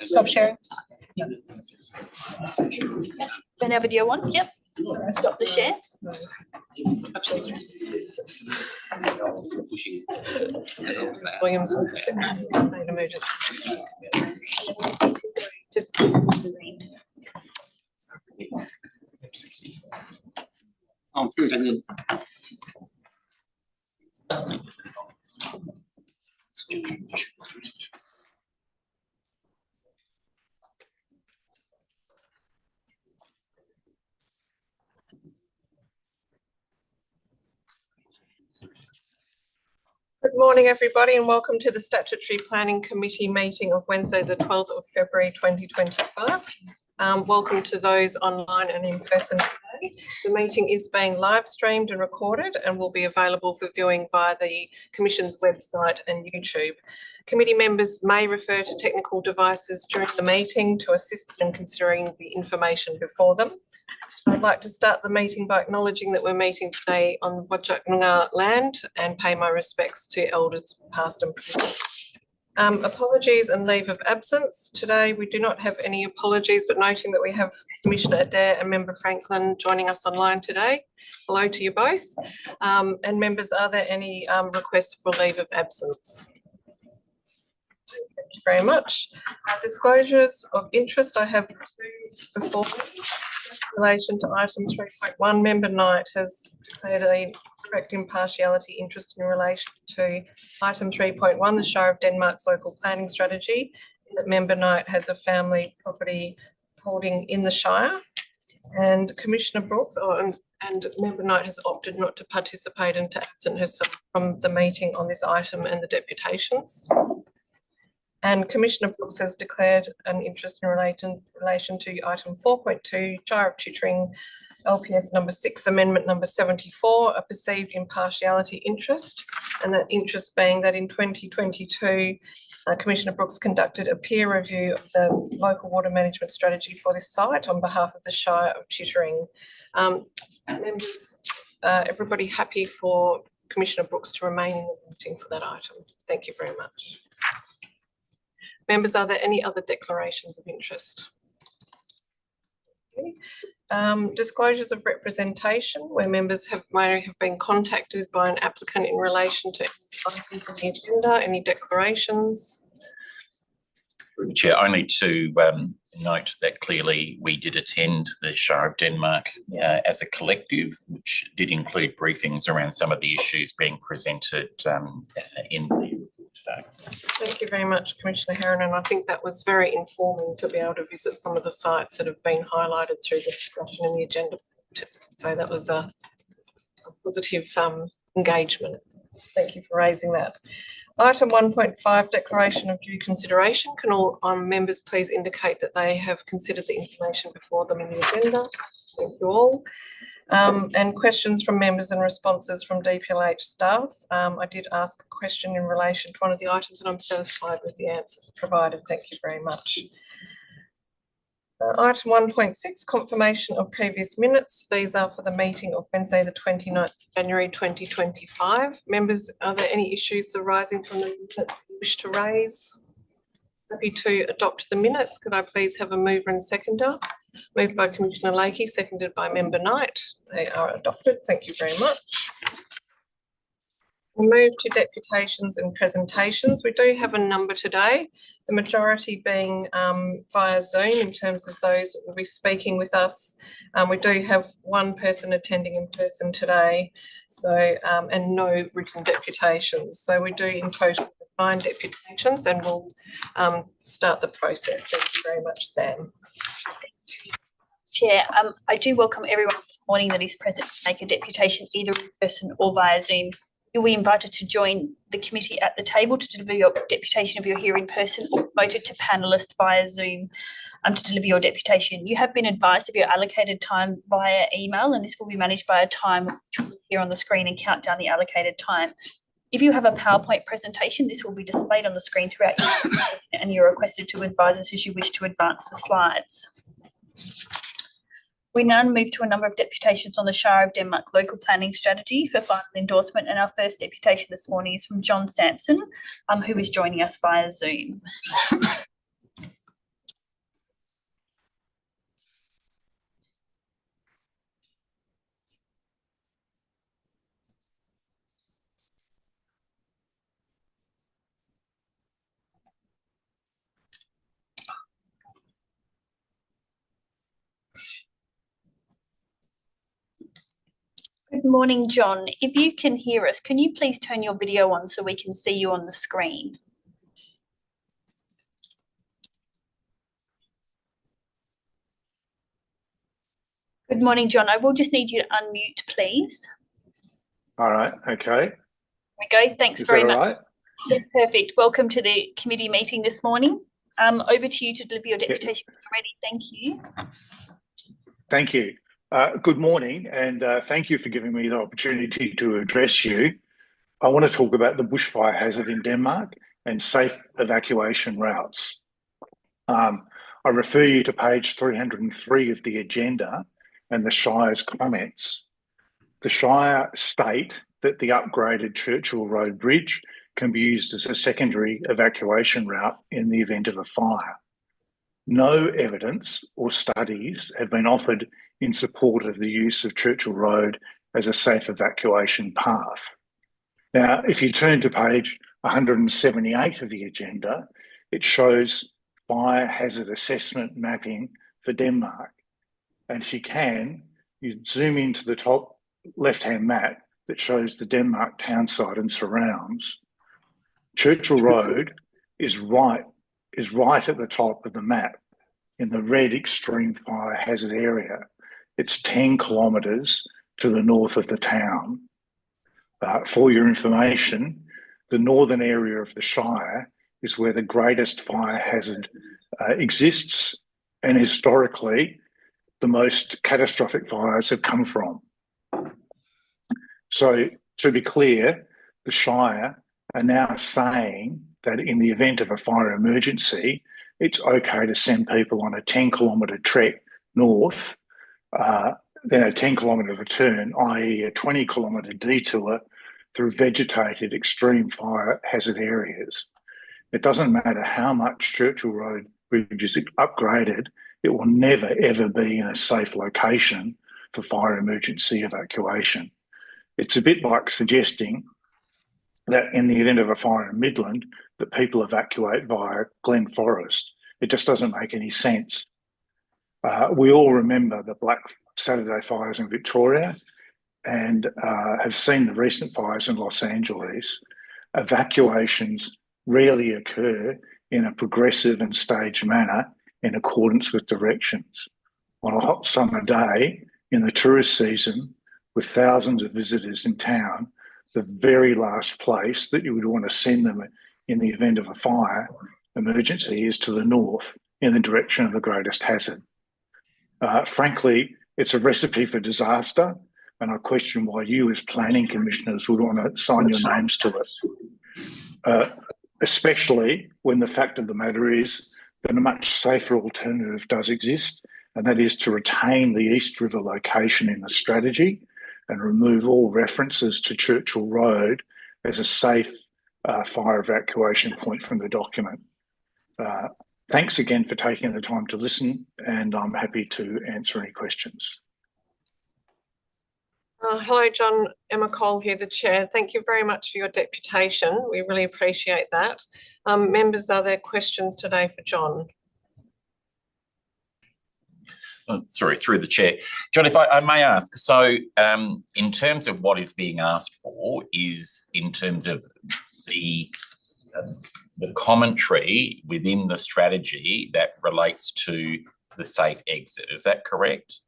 Stop sharing. Whenever do you want? Yep. Stop the share. Williams was an emergency. And then Good morning, everybody, and welcome to the Statutory Planning Committee meeting of Wednesday, the 12th of February 2025. Welcome to those online and in person today. The meeting is being live streamed and recorded and will be available for viewing via the Commission's website and YouTube. Committee members may refer to technical devices during the meeting to assist in considering the information before them. I'd like to start the meeting by acknowledging that we're meeting today on Whadjuk Noongar land and pay my respects to elders past and present. Apologies and leave of absence. Today we do not have any apologies, but noting that we have Commissioner Adair and Member Franklin joining us online today. Hello to you both. And members, are there any requests for leave of absence? Thank you very much. Disclosures of interest, I have two before me. In relation to item 3.1, Member Knight has declared a correct impartiality interest in relation to item 3.1, the Shire of Denmark's local planning strategy, that Member Knight has a family property holding in the Shire. And Commissioner Brooks and Member Knight has opted not to participate and to absent herself from the meeting on this item and the deputations. And Commissioner Brooks has declared an interest in relation to item 4.2, Shire of Chittering, LPS number 6, amendment number 74, a perceived impartiality interest, and that interest being that in 2022, Commissioner Brooks conducted a peer review of the local water management strategy for this site on behalf of the Shire of Chittering. Members, everybody happy for Commissioner Brooks to remain in the meeting for that item? Thank you very much. Members, are there any other declarations of interest? Okay. Disclosures of representation, where members may have been contacted by an applicant in relation to items on the agenda. Any declarations? Chair, only to note that clearly we did attend the Shire of Denmark as a collective, which did include briefings around some of the issues being presented in the report today. Thank you very much, Commissioner Herron, and I think that was very informing to be able to visit some of the sites that have been highlighted through the discussion in the agenda. So that was a positive engagement. Thank you for raising that. Item 1.5, declaration of due consideration. Can all members please indicate that they have considered the information before them in the agenda? Thank you all. And questions from members and responses from DPLH staff. I did ask a question in relation to one of the items and I'm satisfied with the answer provided. Thank you very much. Item 1.6, confirmation of previous minutes. These are for the meeting of Wednesday, the 29th of January 2025. Members, are there any issues arising from the minutes you wish to raise? Happy to adopt the minutes. Could I please have a mover and seconder? Moved by Commissioner Lakey, seconded by Member Knight. They are adopted. Thank you very much. We'll move to deputations and presentations. We do have a number today, the majority being via Zoom in terms of those that will be speaking with us. We do have one person attending in person today, so and no written deputations. So we do in total 9 deputations and we'll start the process. Thank you very much, Sam. Chair, I do welcome everyone this morning that is present to make a deputation either in person or via Zoom. You'll be invited to join the committee at the table to deliver your deputation if you're here in person, or promoted to panelist via Zoom to deliver your deputation. You have been advised of your allocated time via email, and this will be managed by a time which will appear on the screen and count down the allocated time. If you have a PowerPoint presentation, this will be displayed on the screen throughout your presentation, and you're requested to advise us as you wish to advance the slides. We now move to a number of deputations on the Shire of Denmark local planning strategy for final endorsement, and our first deputation this morning is from John Sampson, who is joining us via Zoom. Good morning, John. If you can hear us, can you please turn your video on so we can see you on the screen? Good morning, John. I will just need you to unmute, please. All right, okay. There we go. Thanks Is very that much. all right? Yes, perfect. Welcome to the committee meeting this morning. Over to you to deliver your deputation when you're ready. Thank you. Thank you. Good morning, and thank you for giving me the opportunity to address you. I want to talk about the bushfire hazard in Denmark and safe evacuation routes. I refer you to page 303 of the agenda and the Shire's comments. The Shire state that the upgraded Churchill Road Bridge can be used as a secondary evacuation route in the event of a fire. No evidence or studies have been offered in support of the use of Churchill Road as a safe evacuation path. Now, if you turn to page 178 of the agenda, it shows fire hazard assessment mapping for Denmark. And if you can, you zoom into the top left-hand map that shows the Denmark townsite and surrounds. Churchill Road is right at the top of the map in the red extreme fire hazard area. It's 10 kilometres to the north of the town. For your information, the northern area of the Shire is where the greatest fire hazard exists, and historically, the most catastrophic fires have come from. So, to be clear, the Shire are now saying that in the event of a fire emergency, it's okay to send people on a 10-kilometre trek north, then a 10-kilometre return, i.e. a 20-kilometre detour through vegetated extreme fire hazard areas. It doesn't matter how much Churchill Road Bridge is upgraded, it will never, ever be in a safe location for fire emergency evacuation. It's a bit like suggesting that in the event of a fire in Midland, that people evacuate via Glen Forest. It just doesn't make any sense. We all remember the Black Saturday fires in Victoria and have seen the recent fires in Los Angeles. Evacuations rarely occur in a progressive and staged manner in accordance with directions. On a hot summer day in the tourist season, with thousands of visitors in town, the very last place that you would want to send them in the event of a fire emergency is to the north in the direction of the greatest hazard. Frankly, it's a recipe for disaster, and I question why you as planning commissioners would want to sign your names to it, especially when the fact of the matter is that a much safer alternative does exist, and that is to retain the East River location in the strategy and remove all references to Churchill Road as a safe fire evacuation point from the document. Thanks again for taking the time to listen, and I'm happy to answer any questions. Hello, John. Emma Cole here, the Chair. Thank you very much for your deputation. We really appreciate that. Members, are there questions today for John? Sorry, through the chair. John, if I may ask, so in terms of what is being asked for is in terms of the commentary within the strategy that relates to the safe exit. Is that correct?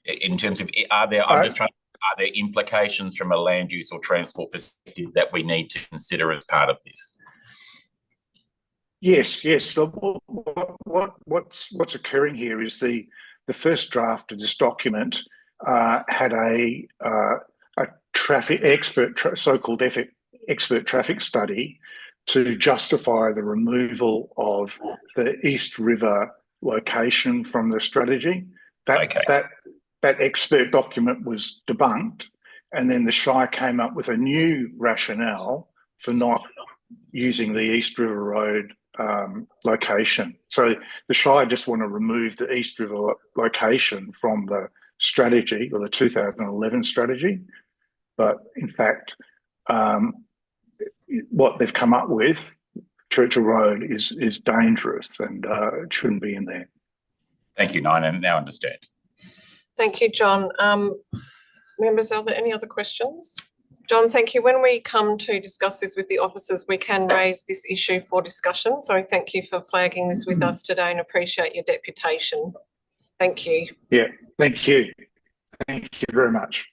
In terms of, are there implications from a land use or transport perspective that we need to consider as part of this? Yes. So what's occurring here is the first draft of this document had a traffic expert, so-called expert traffic study to justify the removal of the East River location from the strategy. That that expert document was debunked, and then the Shire came up with a new rationale for not using the East River Road location. So the Shire just want to remove the East River location from the strategy, or the 2011 strategy. But in fact, what they've come up with, Churchill Road, is dangerous, and it shouldn't be in there. Thank you, Nine, and now understand. Thank you, John. Members, are there any other questions? John, thank you. When we come to discuss this with the officers, we can raise this issue for discussion. So thank you for flagging this with us today and appreciate your deputation. Thank you. Yeah, thank you. Thank you very much.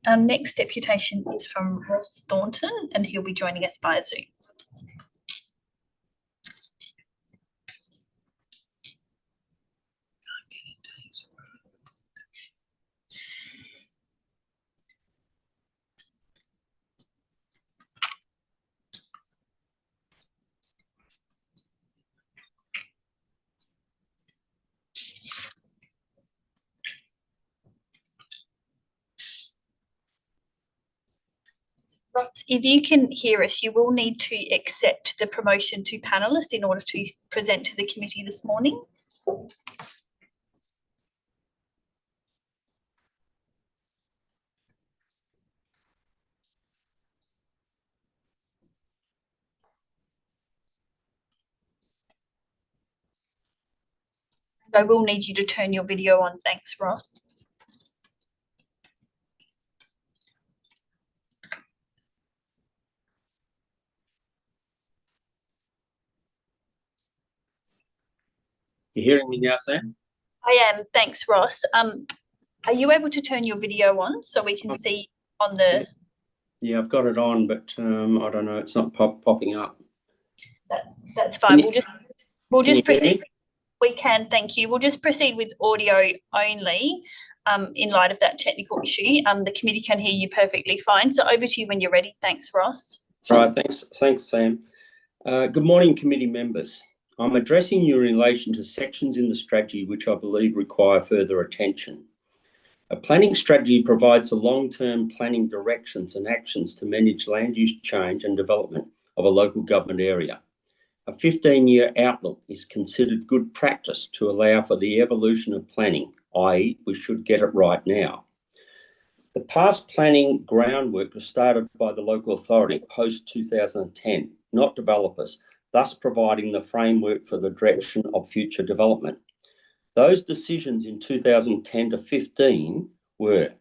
Our next deputation is from Ross Thornton, and he'll be joining us via Zoom. Ross, if you can hear us, you will need to accept the promotion to panellist in order to present to the committee this morning. I will need you to turn your video on. Thanks, Ross. You hearing me now, Sam? I am. Thanks, Ross. Are you able to turn your video on so we can see on the... Yeah, I've got it on, but I don't know. It's not popping up. That's fine. We'll just Can you hear proceed. me? We can, thank you. We'll just proceed with audio only in light of that technical issue. The committee can hear you perfectly fine. So over to you when you're ready. Thanks, Ross. Right, thanks, Sam. Good morning, committee members. I'm addressing you in relation to sections in the strategy which I believe require further attention. A planning strategy provides the long-term planning directions and actions to manage land use change and development of a local government area. A 15-year outlook is considered good practice to allow for the evolution of planning, i.e. we should get it right now. The past planning groundwork was started by the local authority post-2010, not developers, thus providing the framework for the direction of future development. Those decisions in 2010 to 15 were: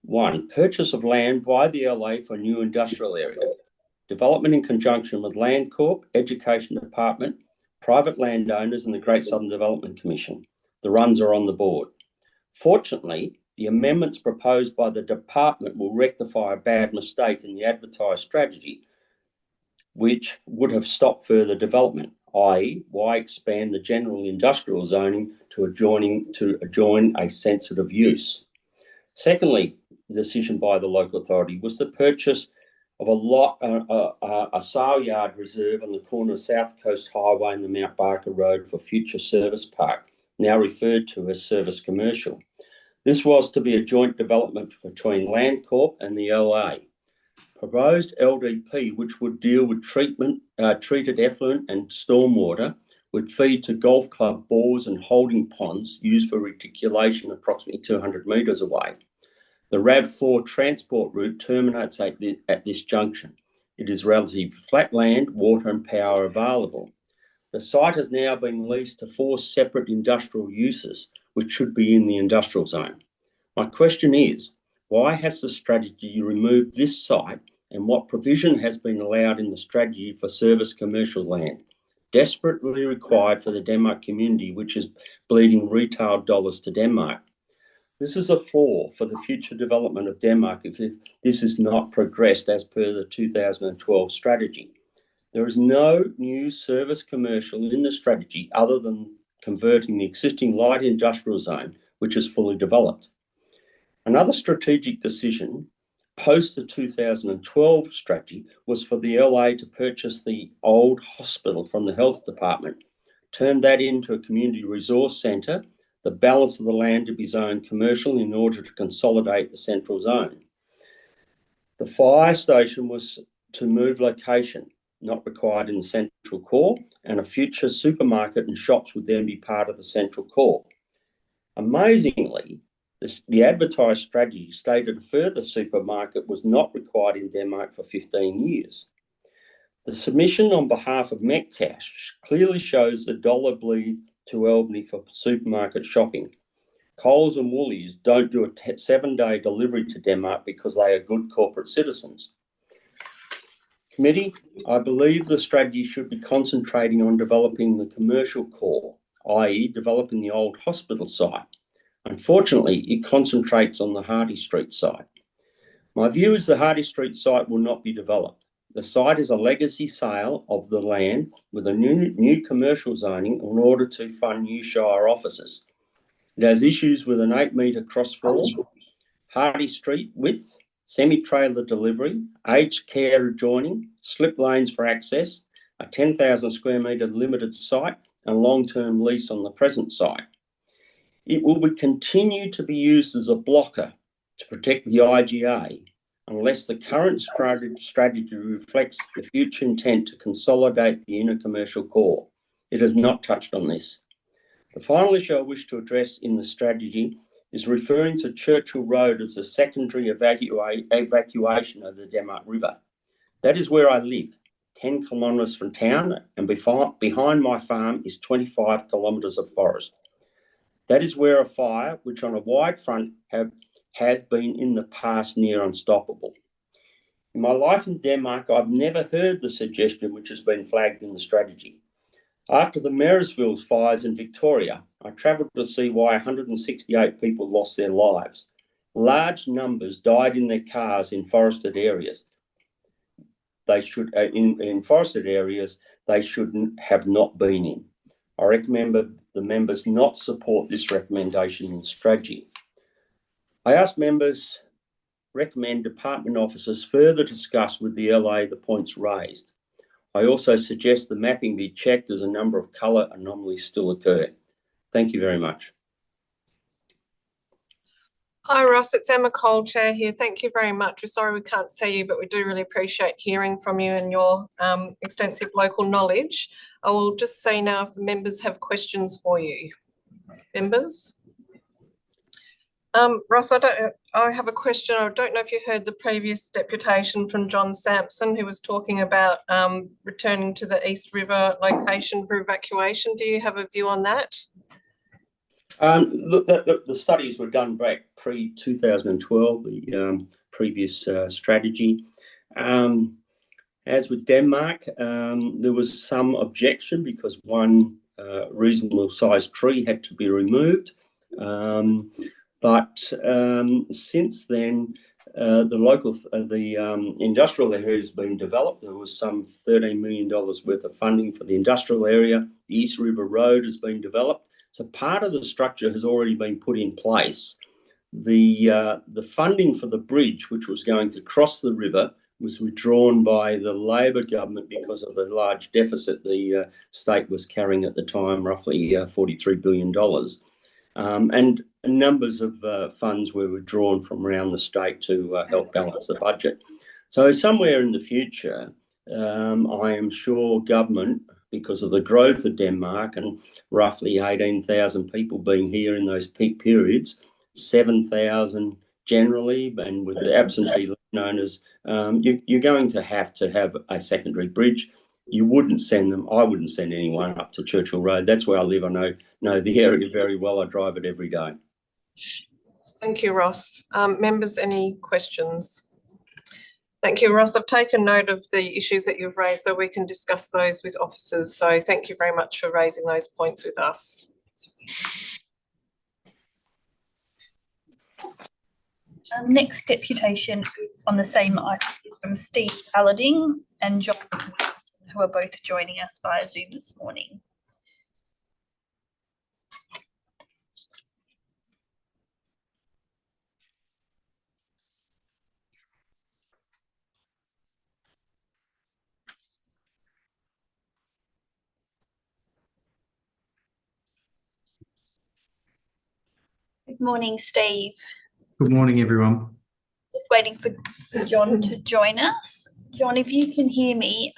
1, purchase of land via the LA for a new industrial area, development in conjunction with Land Corp, Education Department, private landowners and the Great Southern Development Commission. The runs are on the board. Fortunately, the amendments proposed by the department will rectify a bad mistake in the advertised strategy, which would have stopped further development, i.e. why expand the general industrial zoning to adjoin a sensitive use. Secondly, the decision by the local authority was the purchase of a sale yard reserve on the corner of South Coast Highway and the Mount Barker Road for future service park, now referred to as service commercial. This was to be a joint development between Land Corp and the LA. Proposed LDP, which would deal with treated effluent and stormwater, would feed to golf club bores and holding ponds used for reticulation approximately 200 metres away. The RAV4 transport route terminates at this junction. It is relatively flat land, water and power available. The site has now been leased to 4 separate industrial uses, which should be in the industrial zone. My question is, why has the strategy removed this site, and what provision has been allowed in the strategy for service commercial land, desperately required for the Denmark community, which is bleeding retail dollars to Denmark? This is a flaw for the future development of Denmark if this is not progressed as per the 2012 strategy. There is no new service commercial in the strategy other than converting the existing light industrial zone, which is fully developed. Another strategic decision post the 2012 strategy was for the LA to purchase the old hospital from the health department turn that into a community resource centre, the balance of the land to be zoned commercial in order to consolidate the central zone. The fire station was to move location, not required in the central core, and a future supermarket and shops would then be part of the central core. Amazingly, the advertised strategy stated a further supermarket was not required in Denmark for 15 years. The submission on behalf of Metcash clearly shows the dollar bleed to Albany for supermarket shopping. Coles and Woolies don't do a 7-day delivery to Denmark because they are good corporate citizens. Committee, I believe the strategy should be concentrating on developing the commercial core, i.e. developing the old hospital site. Unfortunately, it concentrates on the Hardy Street site. My view is the Hardy Street site will not be developed. The site is a legacy sale of the land with a new commercial zoning in order to fund new Shire offices. It has issues with an 8-metre cross floor, Hardy Street width, semi-trailer delivery, aged care adjoining, slip lanes for access, a 10,000 square metre limited site and long-term lease on the present site. It will continue to be used as a blocker to protect the IGA unless the current strategy reflects the future intent to consolidate the inner commercial core. It has not touched on this. The final issue I wish to address in the strategy is referring to Churchill Road as a secondary evacuation of the Denmark River. That is where I live, 10 kilometres from town, and behind my farm is 25 kilometres of forest. That is where a fire, which on a wide front has been in the past near unstoppable. In my life in Denmark, I've never heard the suggestion which has been flagged in the strategy. After the Marysville fires in Victoria, I travelled to see why 168 people lost their lives. Large numbers died in their cars in forested areas. They should in forested areas they shouldn't have not been in. I recommend the members not support this recommendation in strategy. I ask members recommend department officers further discuss with the LA the points raised. I also suggest the mapping be checked as a number of colour anomalies still occur. Thank you very much. Hi Ross, it's Emma Cole, Chair here. Thank you very much. We're sorry we can't see you, but we do really appreciate hearing from you and your extensive local knowledge. I will just say now if the members have questions for you. Members? Ross, I have a question. I don't know if you heard the previous deputation from John Sampson, who was talking about returning to the East River location for evacuation. Do you have a view on that? Look, the studies were done back pre-2012, the previous strategy. As with Denmark, there was some objection because one reasonable sized tree had to be removed. But since then, the industrial area has been developed. There was some $13 million worth of funding for the industrial area. The East River Road has been developed. So part of the structure has already been put in place. The funding for the bridge, which was going to cross the river, was withdrawn by the Labor government because of the large deficit the state was carrying at the time, roughly $43 billion. And numbers of funds were withdrawn from around the state to help balance the budget. So somewhere in the future, I am sure government, because of the growth of Denmark and roughly 18,000 people being here in those peak periods, 7,000 generally, and with the absentee owners, you're going to have a secondary bridge. You wouldn't send them. I wouldn't send anyone up to Churchill Road. That's where I live. I know the area very well. I drive it every day. Thank you, Ross. Members, any questions? Thank you, Ross. I've taken note of the issues that you've raised so we can discuss those with officers. So thank you very much for raising those points with us. Next deputation on the same item is from Steve Allarding and John Williamson, who are both joining us via Zoom this morning. Good morning, Steve. Good morning, everyone. Just waiting for John to join us. John, if you can hear me,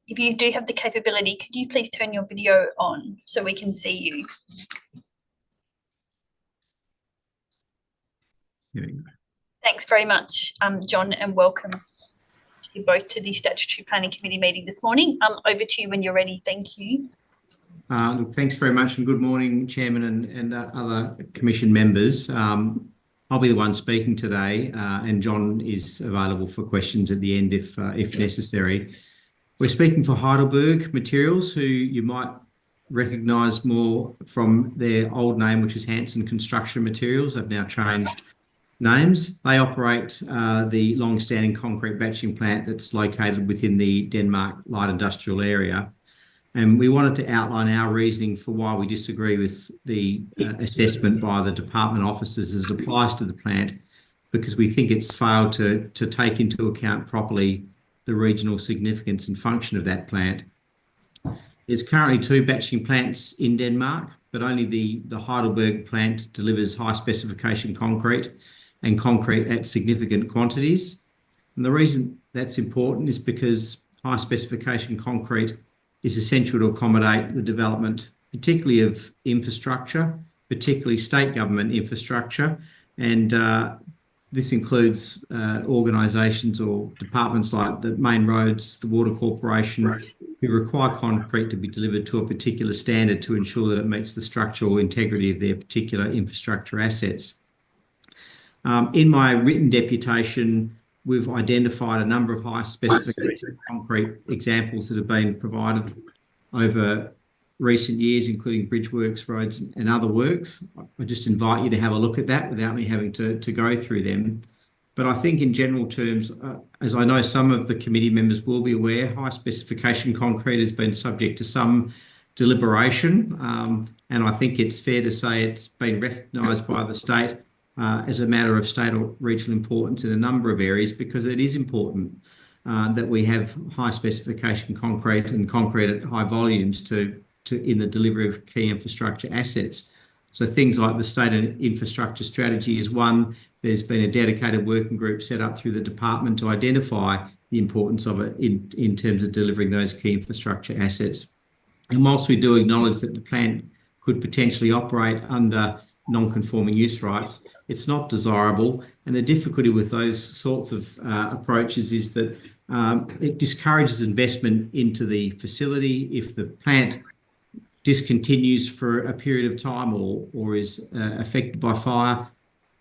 if you do have the capability, could you please turn your video on so we can see you? Here we go. Thanks very much, John, and welcome to you both to the Statutory Planning Committee meeting this morning. Over to you when you're ready. Thank you. Look, thanks very much, and good morning, Chairman and other Commission members. I'll be the one speaking today, and John is available for questions at the end if necessary. We're speaking for Heidelberg Materials, who you might recognise more from their old name, which is Hanson Construction Materials. They've now changed names. They operate the long-standing concrete batching plant that's located within the Denmark light industrial area. And we wanted to outline our reasoning for why we disagree with the assessment by the department officers as it applies to the plant, because we think it's failed to take into account properly the regional significance and function of that plant. There's currently 2 batching plants in Denmark, but only the Heidelberg plant delivers high specification concrete and concrete at significant quantities. And the reason that's important is because high specification concrete is essential to accommodate the development, particularly of infrastructure, particularly state government infrastructure. And this includes organisations or departments like the Main Roads, the Water Corporation, who require concrete to be delivered to a particular standard to ensure that it meets the structural integrity of their particular infrastructure assets. In my written deputation, we've identified a number of high specification concrete examples that have been provided over recent years, including bridge works, roads and other works. I just invite you to have a look at that without me having to go through them. But I think in general terms, as I know some of the committee members will be aware, high specification concrete has been subject to some deliberation. And I think it's fair to say it's been recognised by the state as a matter of state or regional importance in a number of areas, because it is important that we have high specification concrete and concrete at high volumes to in the delivery of key infrastructure assets. So things like the state infrastructure strategy is one. There's been a dedicated working group set up through the department to identify the importance of it in terms of delivering those key infrastructure assets. And whilst we do acknowledge that the plant could potentially operate under non-conforming use rights, it's not desirable. And the difficulty with those sorts of approaches is that it discourages investment into the facility. If the plant discontinues for a period of time or is affected by fire,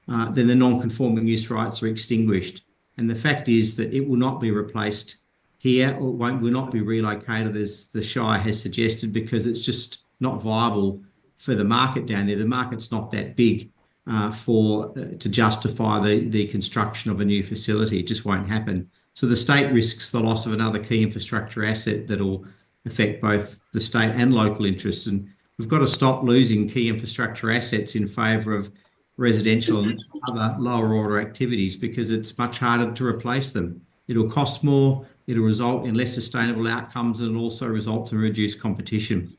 then the non-conforming use rights are extinguished. And the fact is that it will not be replaced here or will not be relocated as the Shire has suggested, because it's just not viable for the market down there. The market's not that big to justify the construction of a new facility. It just won't happen. So the state risks the loss of another key infrastructure asset that will affect both the state and local interests. And we've got to stop losing key infrastructure assets in favour of residential and other lower order activities, because it's much harder to replace them. It'll cost more, it'll result in less sustainable outcomes, and it'll also result in reduced competition.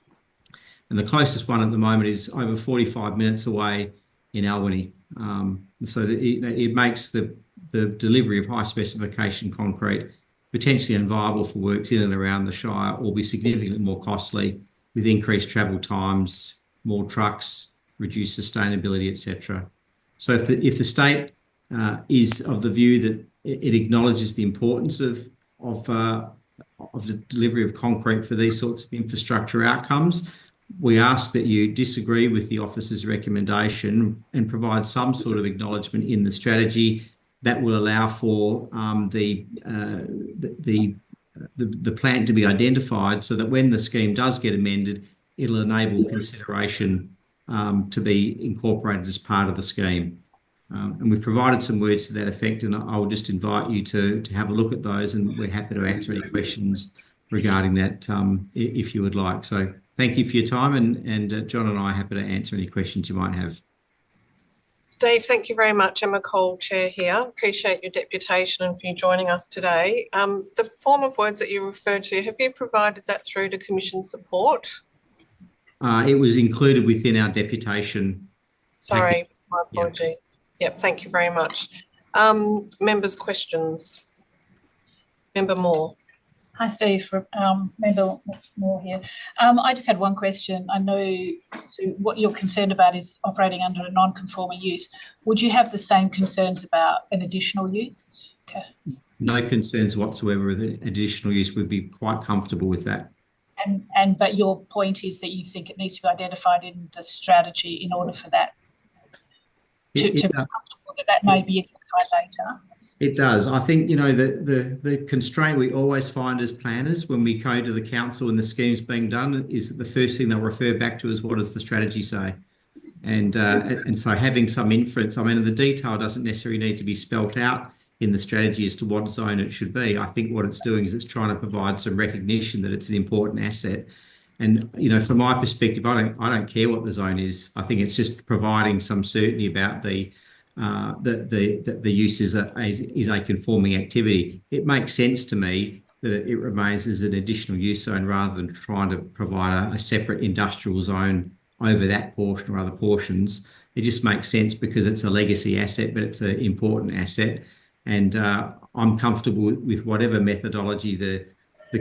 And the closest one at the moment is over 45 minutes away in Albany. So it makes the delivery of high specification concrete potentially unviable for works in and around the Shire, or be significantly more costly with increased travel times, more trucks, reduced sustainability, etc. So if the state is of the view that it acknowledges the importance of the delivery of concrete for these sorts of infrastructure outcomes, we ask that you disagree with the officer's recommendation and provide some sort of acknowledgement in the strategy that will allow for the plant to be identified, so that when the scheme does get amended, it'll enable consideration to be incorporated as part of the scheme. And we've provided some words to that effect, and I will just invite you to have a look at those, and we're happy to answer any questions regarding that if you would like. So thank you for your time, and John and I are happy to answer any questions you might have. Steve, thank you very much. Emma Cole, Chair here. Appreciate your deputation and for you joining us today. The form of words that you referred to, have you provided that through to Commission support? It was included within our deputation Sorry, my apologies. Yep, thank you very much. Members' questions. Member Moore. Hi, Steve. Member Moore here. I just had one question. I know what you're concerned about is operating under a non-conforming use. Would you have the same concerns about an additional use? Okay. No concerns whatsoever with additional use. We'd be quite comfortable with that. But your point is that you think it needs to be identified in the strategy in order for that to be comfortable that may be identified later. It does. I think, the constraint we always find as planners when we go to the council and the scheme's being done is that the first thing they'll refer back to is what does the strategy say? And so having some inference, the detail doesn't necessarily need to be spelt out in the strategy as to what zone it should be. I think what it's doing is it's trying to provide some recognition that it's an important asset. And, from my perspective, I don't care what the zone is. I think it's just providing some certainty about the use is a conforming activity. It makes sense to me that it remains as an additional use zone rather than trying to provide a separate industrial zone over that portion or other portions. It just makes sense because it's a legacy asset, but it's an important asset. And I'm comfortable with whatever methodology the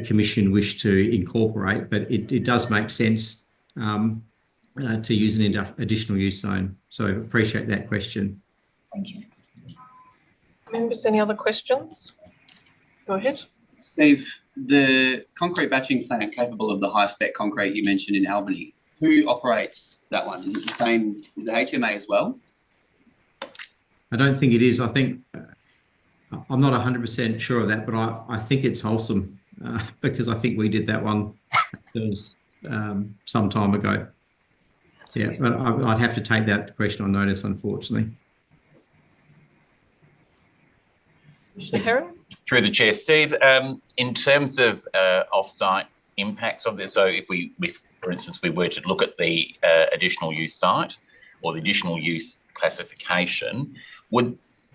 Commission wish to incorporate, but it does make sense to use an additional use zone. So appreciate that question. Thank you. Members, any other questions? Go ahead. Steve, the concrete batching plant capable of the high spec concrete you mentioned in Albany, who operates that one? Is it the same with the HMA as well? I don't think it is. I think I'm not 100% sure of that, but I think it's Wholesome because I think we did that one some time ago. Yeah, but I'd have to take that question on notice, unfortunately. Commissioner Herron? Through the chair, Steve, in terms of off-site impacts of this, so if for instance, we were to look at the additional use site or the additional use classification,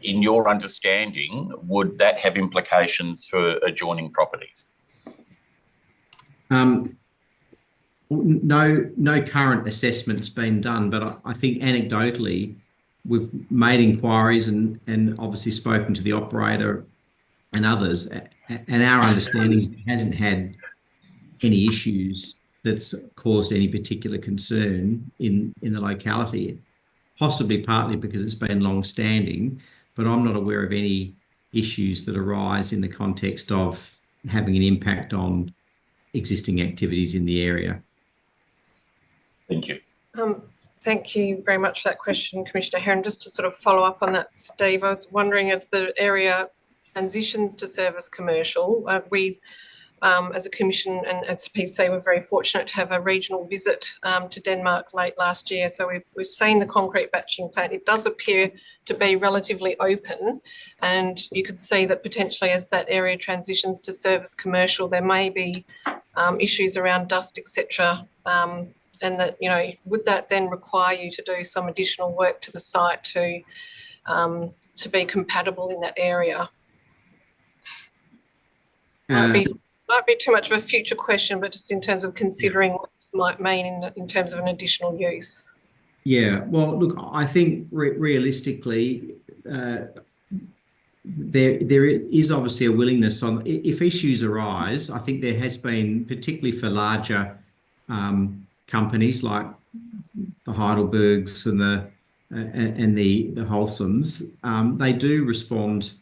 in your understanding, would that have implications for adjoining properties? No current assessment's been done, but I think anecdotally, we've made inquiries and obviously spoken to the operator and others, and our understanding is it hasn't had any issues that's caused any particular concern in the locality, possibly partly because it's been long-standing, but I'm not aware of any issues that arise in the context of having an impact on existing activities in the area. Thank you. Thank you very much for that question, Commissioner Herron. Just to sort of follow up on that, Steve, I was wondering as the area transitions to service commercial, we as a commission and as PC, we're very fortunate to have a regional visit to Denmark late last year. So we've seen the concrete batching plant. It does appear to be relatively open, and you could see that potentially as that area transitions to service commercial, there may be issues around dust, etc. And that, would that then require you to do some additional work to the site to be compatible in that area? Might be too much of a future question, but just in terms of considering what this might mean in terms of an additional use. Yeah, well, look, I think realistically, there is obviously a willingness on if issues arise. I think there has been, particularly for larger companies like the Heidelbergs and the Wholesomes, they do respond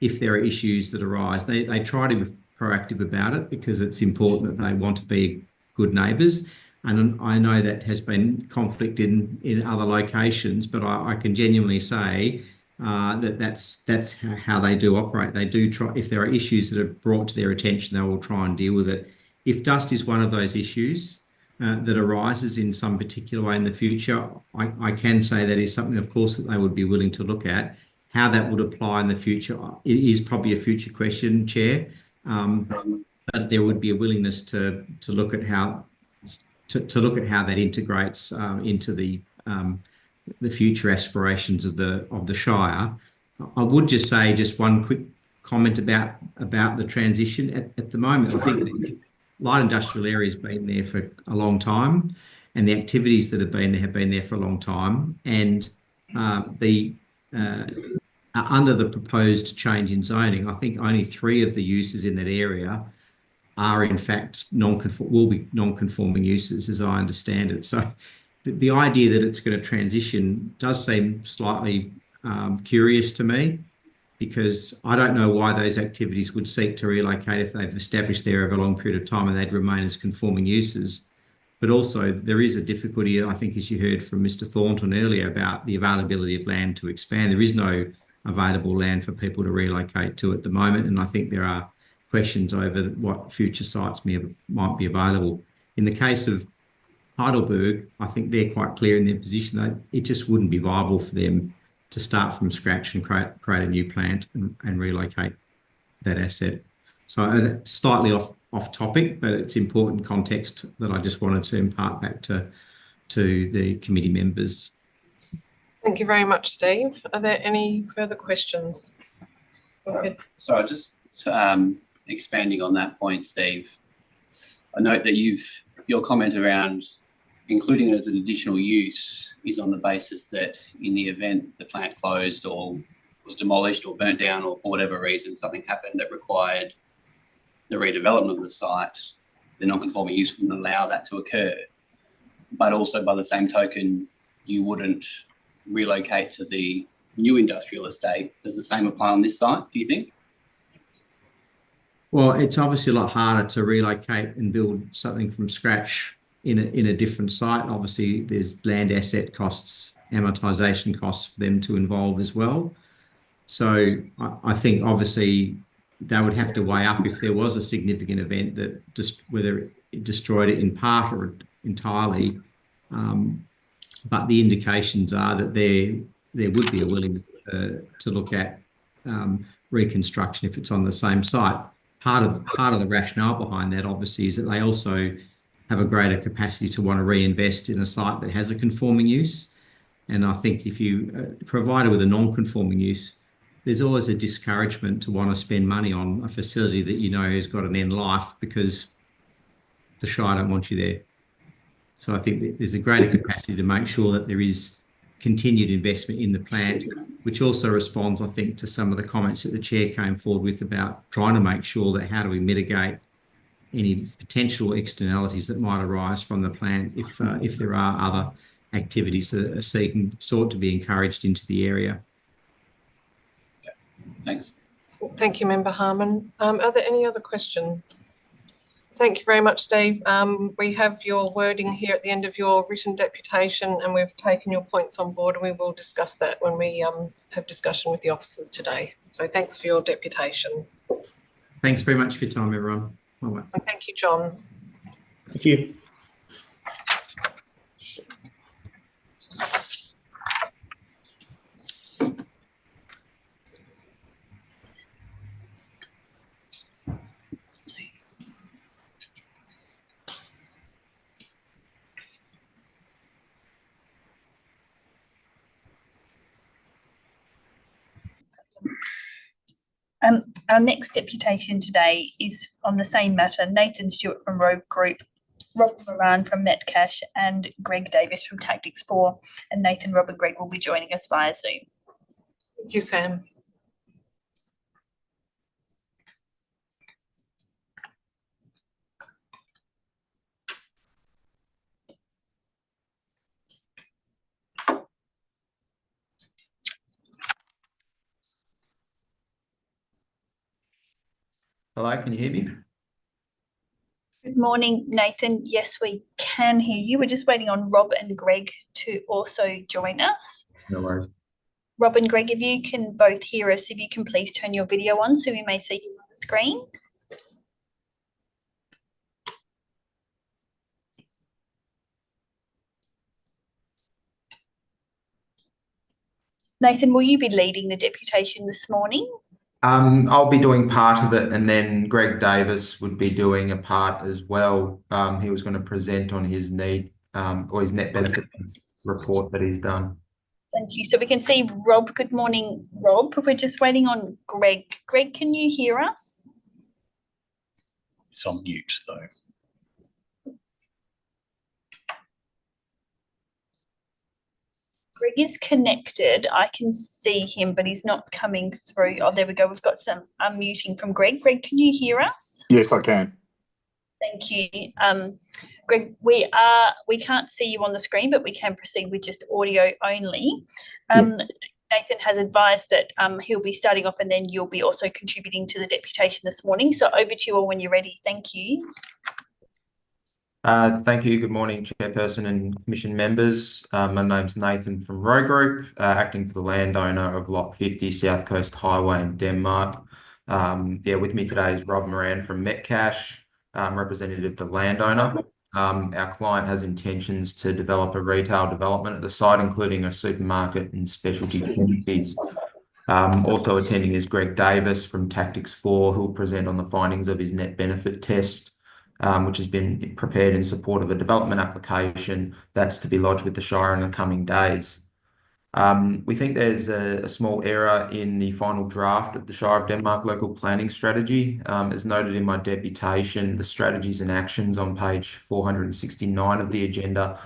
if there are issues that arise. They try to be proactive about it because it's important that they want to be good neighbours. And I know that has been conflict in other locations, but I can genuinely say that's how they do operate. They do try, if there are issues that are brought to their attention, they will try and deal with it. If dust is one of those issues that arises in some particular way in the future, I can say that is something, of course, that they would be willing to look at. How that would apply in the future is probably a future question, Chair. But there would be a willingness to look at how that integrates into the future aspirations of the Shire. I would just say just one quick comment about the transition at the moment. I think the light industrial area has been there for a long time, and the activities that have been there for a long time. And under the proposed change in zoning, I think only 3 of the uses in that area are in fact will be non-conforming uses, as I understand it. So the idea that it's going to transition does seem slightly curious to me, because I don't know why those activities would seek to relocate if they've established there over a long period of time and they'd remain as conforming uses. But also there is a difficulty, I think, as you heard from Mr. Thornton earlier, about the availability of land to expand. There is no available land for people to relocate to at the moment, and I think there are questions over what future sites might be available. In the case of Heidelberg, I think they're quite clear in their position that it just wouldn't be viable for them to start from scratch and create a new plant and relocate that asset. So slightly off topic, but it's important context that I just wanted to impart back to the committee members. Thank you very much, Steve. Are there any further questions? So just expanding on that point, Steve, I note that your comment around including it as an additional use is on the basis that in the event the plant closed or was demolished or burnt down, or for whatever reason something happened that required the redevelopment of the site, the non-conforming use wouldn't allow that to occur. But also, by the same token, you wouldn't relocate to the new industrial estate. Does the same apply on this site, do you think? Well, it's obviously a lot harder to relocate and build something from scratch in a different site. Obviously, there's land asset costs, amortization costs for them to involve as well. So I think obviously they would have to weigh up if there was a significant event that just whether it destroyed it in part or entirely. But the indications are that there would be a willingness to look at reconstruction if it's on the same site. Part of the rationale behind that obviously is that they also have a greater capacity to want to reinvest in a site that has a conforming use. And I think if you provide it with a non-conforming use, there's always a discouragement to want to spend money on a facility that you know has got an end life because the Shire don't want you there. So I think that there's a greater capacity to make sure that there is continued investment in the plant, which also responds, I think, to some of the comments that the Chair came forward with about trying to make sure that how do we mitigate any potential externalities that might arise from the plant if there are other activities that are sought to be encouraged into the area. Okay. Thanks. Thank you, Member Harmon. Are there any other questions? Thank you very much, Steve. We have your wording here at the end of your written deputation, and we've taken your points on board, and we will discuss that when we have discussion with the officers today. So thanks for your deputation. Thanks very much for your time, everyone. Bye-bye. And thank you, John. Thank you. Our next deputation today is on the same matter. Nathan Stewart from Rogue Group, Rob Moran from Metcash, and Greg Davis from Tactics 4. And Nathan, Rob and Greg will be joining us via Zoom. Thank you, Sam. Hello, can you hear me? Good morning, Nathan. Yes, we can hear you. We're just waiting on Rob and Greg to also join us. No worries. Rob and Greg, if you can both hear us, if you can please turn your video on so we may see you on the screen. Nathan, will you be leading the deputation this morning? I'll be doing part of it, and then Greg Davis would be doing a part as well. He was going to present on his need or his net benefits report that he's done. Thank you. So we can see Rob. Good morning, Rob. We're just waiting on Greg. Greg, can you hear us? It's on mute though. Greg is connected. I can see him, but he's not coming through. Oh, there we go. We've got some unmuting from Greg. Greg, can you hear us? Yes, I can. Thank you. Greg, we can't see you on the screen, but we can proceed with just audio only. Nathan has advised that he'll be starting off and then you'll be also contributing to the deputation this morning. So over to you all when you're ready. Thank you. Thank you. Good morning, Chairperson and Commission members. My name's Nathan from Row Group, acting for the landowner of Lot 50 South Coast Highway in Denmark. With me today is Rob Moran from Metcash, representative of the landowner. Our client has intentions to develop a retail development at the site, including a supermarket and specialty tenancies. Also attending is Greg Davis from Tactics 4, who will present on the findings of his net benefit test, which has been prepared in support of a development application that's to be lodged with the Shire in the coming days. We think there's a small error in the final draft of the Shire of Denmark local planning strategy. As noted in my deputation, the strategies and actions on page 469 of the agenda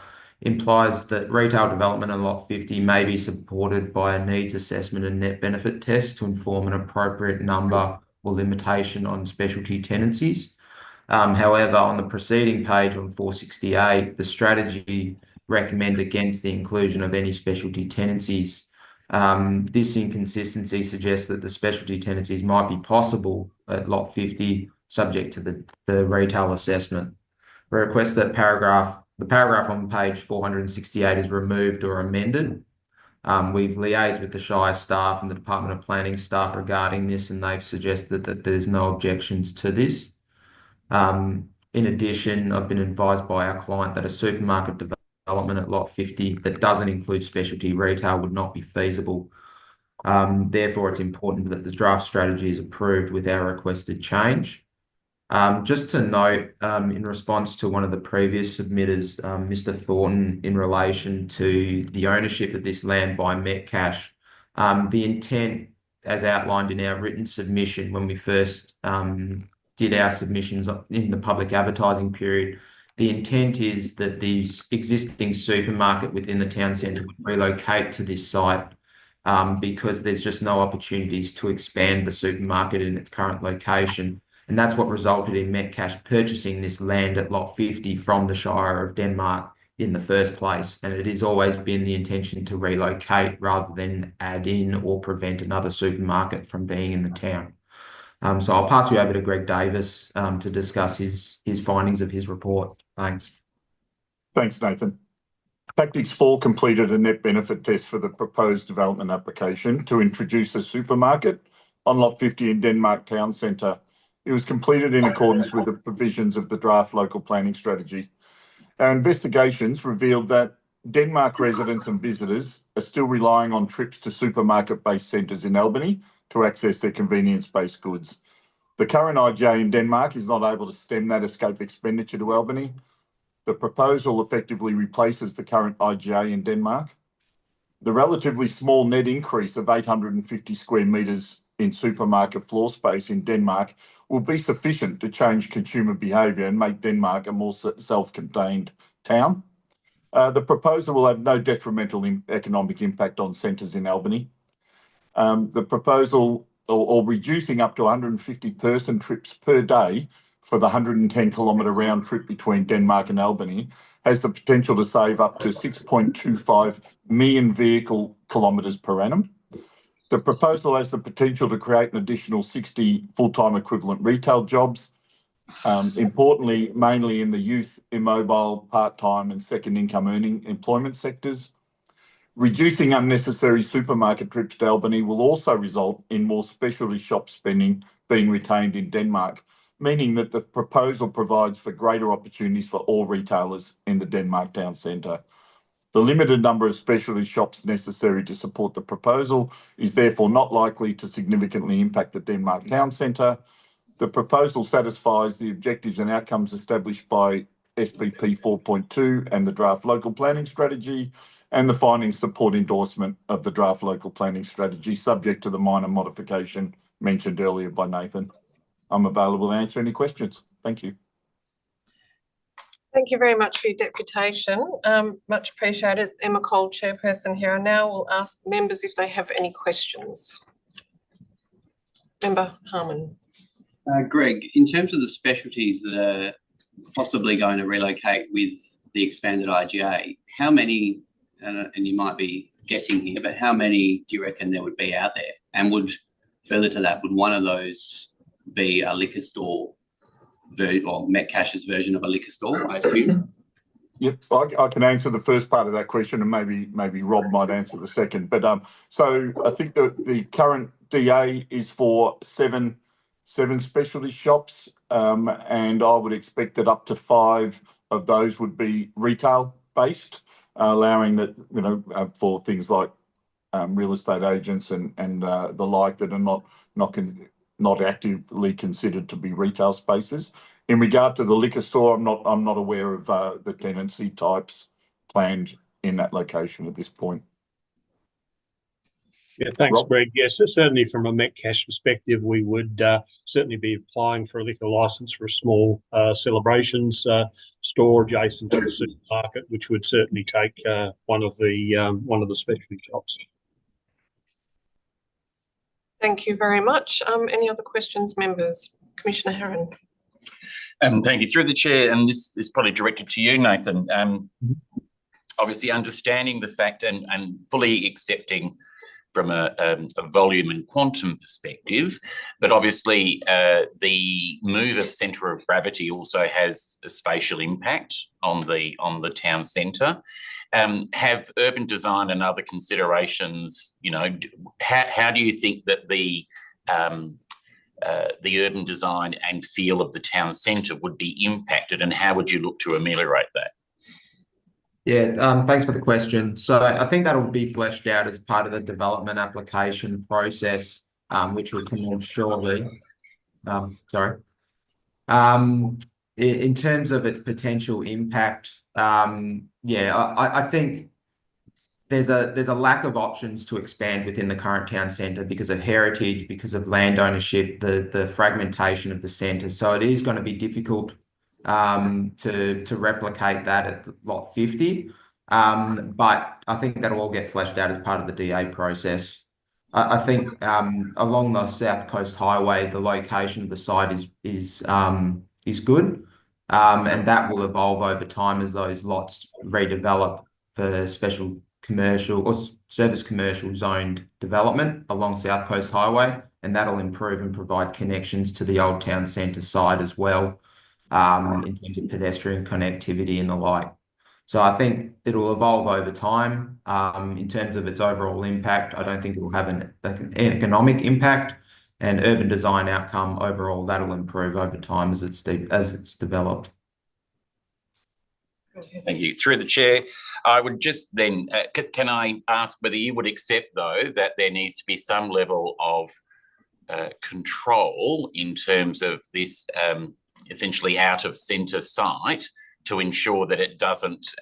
implies that retail development on Lot 50 may be supported by a needs assessment and net benefit test to inform an appropriate number or limitation on specialty tenancies. However, on the preceding page on 468, the strategy recommends against the inclusion of any specialty tenancies. This inconsistency suggests that the specialty tenancies might be possible at Lot 50, subject to the retail assessment. We request that the paragraph on page 468 is removed or amended. We've liaised with the Shire staff and the Department of Planning staff regarding this, and they've suggested that there's no objections to this. In addition, I've been advised by our client that a supermarket development at Lot 50 that doesn't include specialty retail would not be feasible. Therefore, it's important that the draft strategy is approved with our requested change. Just to note, in response to one of the previous submitters, Mr. Thornton, in relation to the ownership of this land by Metcash, the intent, as outlined in our written submission when we first did our submissions in the public advertising period, the intent is that the existing supermarket within the town centre would relocate to this site because there's just no opportunities to expand the supermarket in its current location. And that's what resulted in Metcash purchasing this land at Lot 50 from the Shire of Denmark in the first place. And it has always been the intention to relocate rather than add in or prevent another supermarket from being in the town. So I'll pass you over to Greg Davis to discuss his findings of his report. Thanks. Thanks, Nathan. Tactics 4 completed a net benefit test for the proposed development application to introduce a supermarket on Lot 50 in Denmark Town Centre. It was completed in accordance with the provisions of the draft local planning strategy. Our investigations revealed that Denmark residents and visitors are still relying on trips to supermarket-based centres in Albany to access their convenience-based goods. The current IJ in Denmark is not able to stem that escape expenditure to Albany. The proposal effectively replaces the current IJ in Denmark. The relatively small net increase of 850 square metres in supermarket floor space in Denmark will be sufficient to change consumer behaviour and make Denmark a more self-contained town. The proposal will have no detrimental economic impact on centres in Albany. The proposal, or reducing up to 150 person trips per day for the 110 kilometre round trip between Denmark and Albany, has the potential to save up to 6.25 million vehicle kilometres per annum. The proposal has the potential to create an additional 60 full-time equivalent retail jobs, importantly, mainly in the youth, immobile, part-time and second income earning employment sectors. Reducing unnecessary supermarket trips to Albany will also result in more specialty shop spending being retained in Denmark, meaning that the proposal provides for greater opportunities for all retailers in the Denmark Town Centre. The limited number of specialty shops necessary to support the proposal is therefore not likely to significantly impact the Denmark Town Centre. The proposal satisfies the objectives and outcomes established by SPP 4.2 and the draft local planning strategy, and the findings support endorsement of the draft local planning strategy, subject to the minor modification mentioned earlier by Nathan. I'm available to answer any questions. Thank you. Thank you very much for your deputation. Much appreciated. Emma Cole, chairperson here. I now will ask members if they have any questions. Member Harmon. Greg, in terms of the specialties that are possibly going to relocate with the expanded IGA, how many, and you might be guessing here, but how many do you reckon there would be out there? And would, further to that, would one of those be a liquor store or Metcash's version of a liquor store, I assume? Yep, I can answer the first part of that question, and maybe Rob might answer the second. But so I think the current DA is for seven specialty shops, and I would expect that up to 5 of those would be retail based, allowing that, you know, for things like real estate agents and the like that are not actively considered to be retail spaces. In regard to the liquor store, I'm not aware of the tenancy types planned in that location at this point. Yeah, thanks, Rob? Greg. Yes, certainly from a Metcash perspective, we would certainly be applying for a liquor licence for a small celebrations store adjacent to the supermarket, which would certainly take one of the specialty shops. Thank you very much. Any other questions, members? Commissioner Herron. Thank you. Through the chair, and this is probably directed to you, Nathan. Obviously, understanding the fact and fully accepting from a volume and quantum perspective, but obviously the move of centre of gravity also has a spatial impact on the town centre. Have urban design and other considerations, you know, how do you think that the urban design and feel of the town centre would be impacted, and how would you look to ameliorate that? Yeah, thanks for the question. So I think that'll be fleshed out as part of the development application process, which will commence shortly. In terms of its potential impact, I think there's a lack of options to expand within the current town centre because of heritage, because of land ownership, the fragmentation of the centre. So it is going to be difficult to replicate that at lot 50. But I think that'll all get fleshed out as part of the DA process. I think along the South Coast Highway, the location of the site is good, and that will evolve over time as those lots redevelop for special commercial or service commercial zoned development along South Coast Highway, and that'll improve and provide connections to the old town centre side as well, in terms of pedestrian connectivity and the like. So I think it'll evolve over time. In terms of its overall impact, I don't think it will have an economic impact, and urban design outcome overall, that'll improve over time as it's developed. Thank you. Through the chair, I would just then, can I ask whether you would accept, though, that there needs to be some level of control in terms of this essentially out of centre site to ensure that it doesn't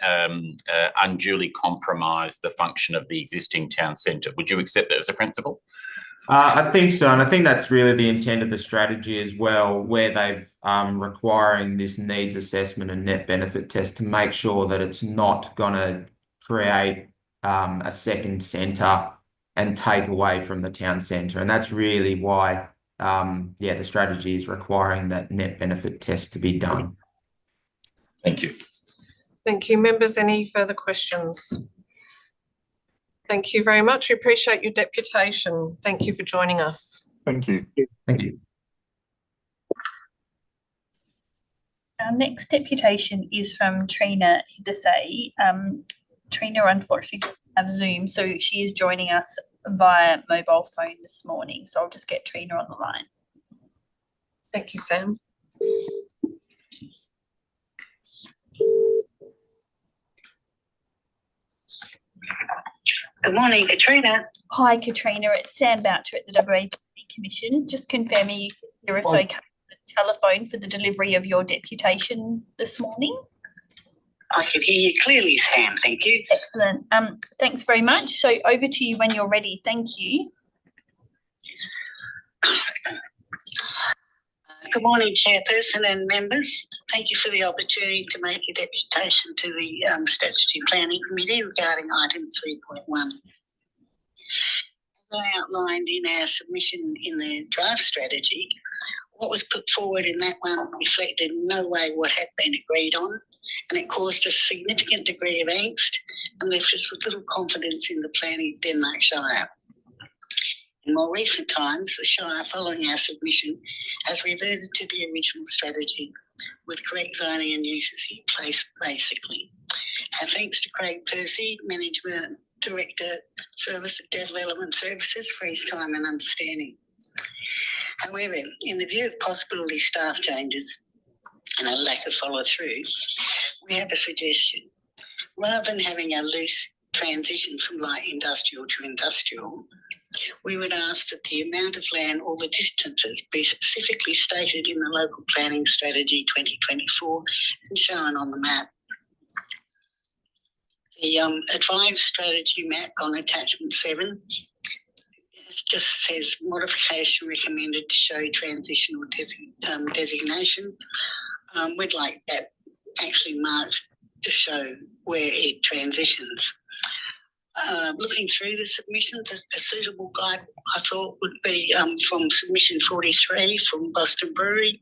unduly compromise the function of the existing town centre? Would you accept that as a principle? I think so, and I think that's really the intent of the strategy as well, where they've requiring this needs assessment and net benefit test to make sure that it's not going to create a second centre and take away from the town centre, and that's really why the strategy is requiring that net benefit test to be done. Thank you. Thank you. Members, any further questions? Thank you very much. We appreciate your deputation. Thank you for joining us. Thank you. Thank you. Our next deputation is from Trina Hidesay. Trina unfortunately doesn't have Zoom, so she is joining us via mobile phone this morning. So I'll just get Trina on the line. Thank you, Sam. Good morning, Katrina. Hi, Katrina. It's Sam Boucher at the WA Commission. Just confirming you can hear us okay on the telephone for the delivery of your deputation this morning. I can hear you clearly, Sam. Thank you. Excellent. Thanks very much. So over to you when you're ready. Thank you. Good morning, Chairperson and members. Thank you for the opportunity to make a deputation to the Statutory Planning Committee regarding item 3.1. As I outlined in our submission in the draft strategy, what was put forward in that one reflected in no way what had been agreed on, and it caused a significant degree of angst and left us with little confidence in the planning of Denmark Shire. In more recent times, the Shire, following our submission, has reverted to the original strategy with correct zoning and uses in place, basically. And thanks to Craig Percy, Management Director, Service Development Services, for his time and understanding. However, in the view of possibility staff changes and a lack of follow-through, we have a suggestion. Rather than having a loose transition from light industrial to industrial, we would ask that the amount of land or the distances be specifically stated in the Local Planning Strategy 2024 and shown on the map. The advised strategy map on attachment 7 just says modification recommended to show transitional designation. We'd like that actually marked to show where it transitions. Looking through the submissions, a suitable guide I thought would be from submission 43 from Boston Brewery,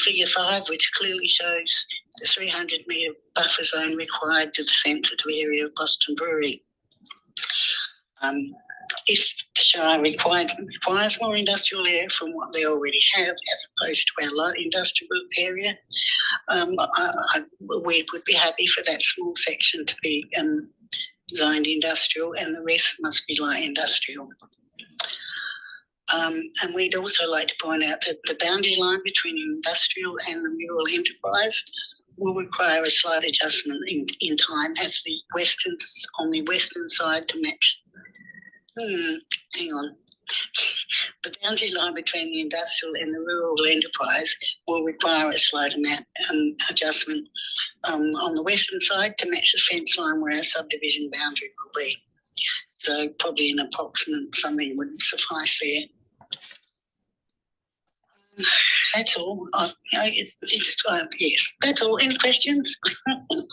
figure 5, which clearly shows the 300 metre buffer zone required to the sensitive area of Boston Brewery. If the Shire requires more industrial area from what they already have, as opposed to our light industrial area, we would be happy for that small section to be zoned industrial, and the rest must be light industrial. And we'd also like to point out that the boundary line between industrial and the mural enterprise will require a slight adjustment in time as on the western side to match. Hang on. The boundary line between the industrial and the rural enterprise will require a slight adjustment on the western side to match the fence line where our subdivision boundary will be. So probably an approximate something would suffice there. That's all. Yes, that's all. Any questions?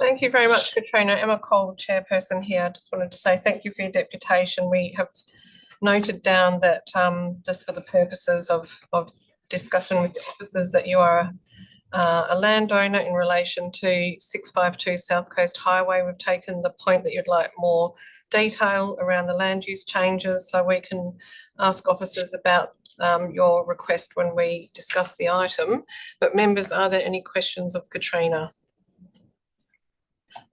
Thank you very much, Katrina. Emma Cole, Chairperson here. I just wanted to say thank you for your deputation. We have noted down that just for the purposes of discussion with the officers that you are a landowner in relation to 652 South Coast Highway. We've taken the point that you'd like more detail around the land use changes so we can ask officers about your request when we discuss the item. But members, are there any questions of Katrina?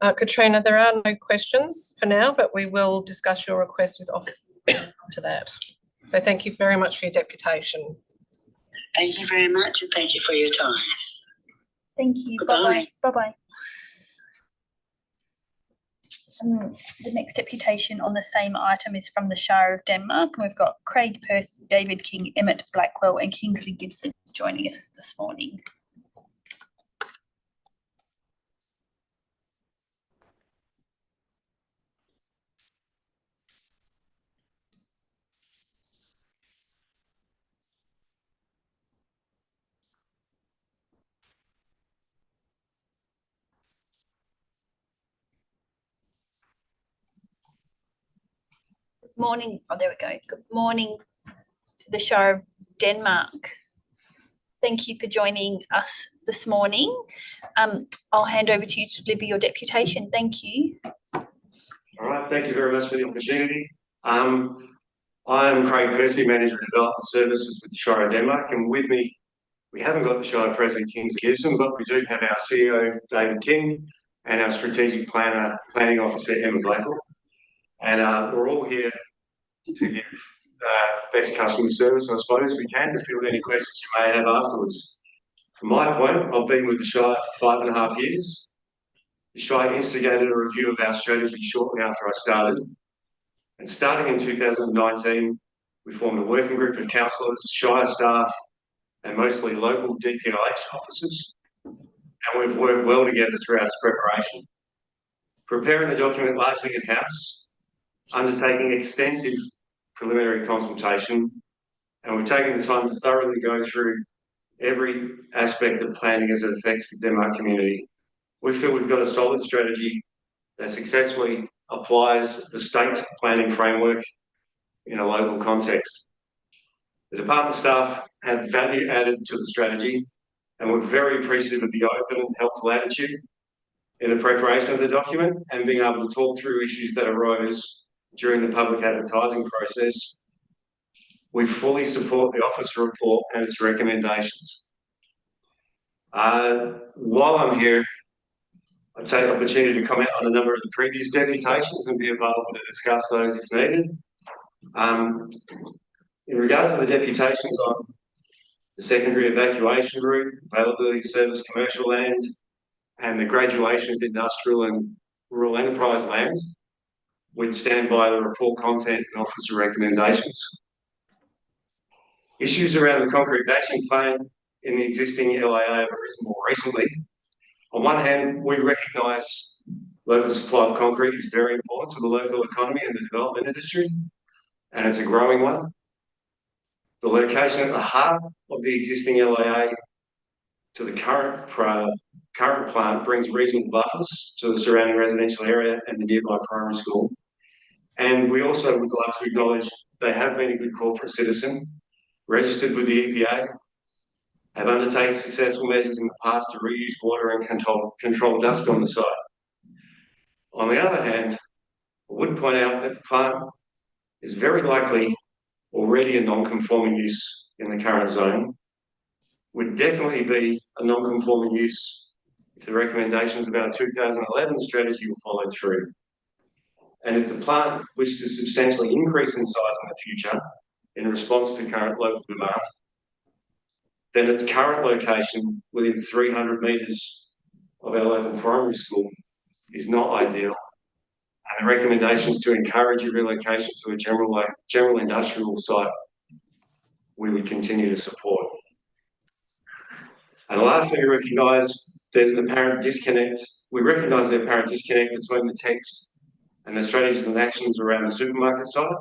Katrina, there are no questions for now, but we will discuss your request with officers to that. So thank you very much for your deputation. Thank you very much, and thank you for your time. Thank you. Bye-bye. Bye-bye. The next deputation on the same item is from the Shire of Denmark. And we've got Craig Perth, David King, Emmett Blackwell and Kingsley Gibson joining us this morning. Morning. Oh, there we go. Good morning to the Shire of Denmark. Thank you for joining us this morning. I'll hand over to you to deliver your deputation. Thank you. All right. Thank you very much for the opportunity. I am Craig Percy, Manager of Development Services with the Shire of Denmark, and with me, we haven't got the Shire President Kingsley Gibson, but we do have our CEO David King and our Strategic Planning Officer Emma Blackwell. And we're all here to give best customer service, I suppose we can, to field any questions you may have afterwards. From my point, I've been with the Shire for 5.5 years. The Shire instigated a review of our strategy shortly after I started. And starting in 2019, we formed a working group of councillors, Shire staff, and mostly local DPIH officers. And we've worked well together throughout its preparation. Preparing the document largely in-house, undertaking extensive preliminary consultation, and we've taken the time to thoroughly go through every aspect of planning as it affects the Denmark community. We feel we've got a solid strategy that successfully applies the state planning framework in a local context. The department staff have value added to the strategy, and we're very appreciative of the open and helpful attitude in the preparation of the document and being able to talk through issues that arose during the public advertising process. We fully support the officer report and its recommendations. While I'm here, I'd take the opportunity to comment on a number of the previous deputations and be available to discuss those if needed. In regards to the deputations on the secondary evacuation route, availability of service commercial land, and the graduation of industrial and rural enterprise land, we'd stand by the report content and officer recommendations. Issues around the concrete batching plan in the existing LAA have arisen more recently. On one hand, we recognise local supply of concrete is very important to the local economy and the development industry, and it's a growing one. The location at the heart of the existing LAA to the current plant brings reasonable buffers to the surrounding residential area and the nearby primary school. And we also would like to acknowledge they have been a good corporate citizen, registered with the EPA, have undertaken successful measures in the past to reuse water and control dust on the site. On the other hand, I would point out that the plant is very likely already a non-conforming use in the current zone, would definitely be a non-conforming use if the recommendations of our 2011 strategy were followed through. And if the plant wished to substantially increase in size in the future in response to current local demand, then its current location within 300 metres of our local primary school is not ideal. And the recommendations to encourage a relocation to a general industrial site, we would continue to support. And lastly, we recognise there's an apparent disconnect. We recognise the apparent disconnect between the text and the strategies and actions around the supermarket site.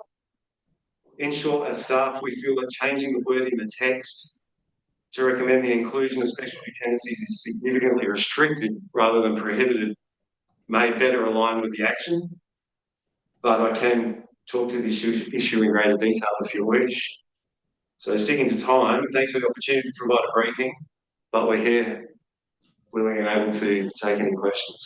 In short, as staff, we feel that changing the word in the text to recommend the inclusion of specialty tenancies is significantly restricted rather than prohibited may better align with the action. But I can talk to this issue in greater detail if you wish. So sticking to time, thanks for the opportunity to provide a briefing, but we're here willing and able to take any questions.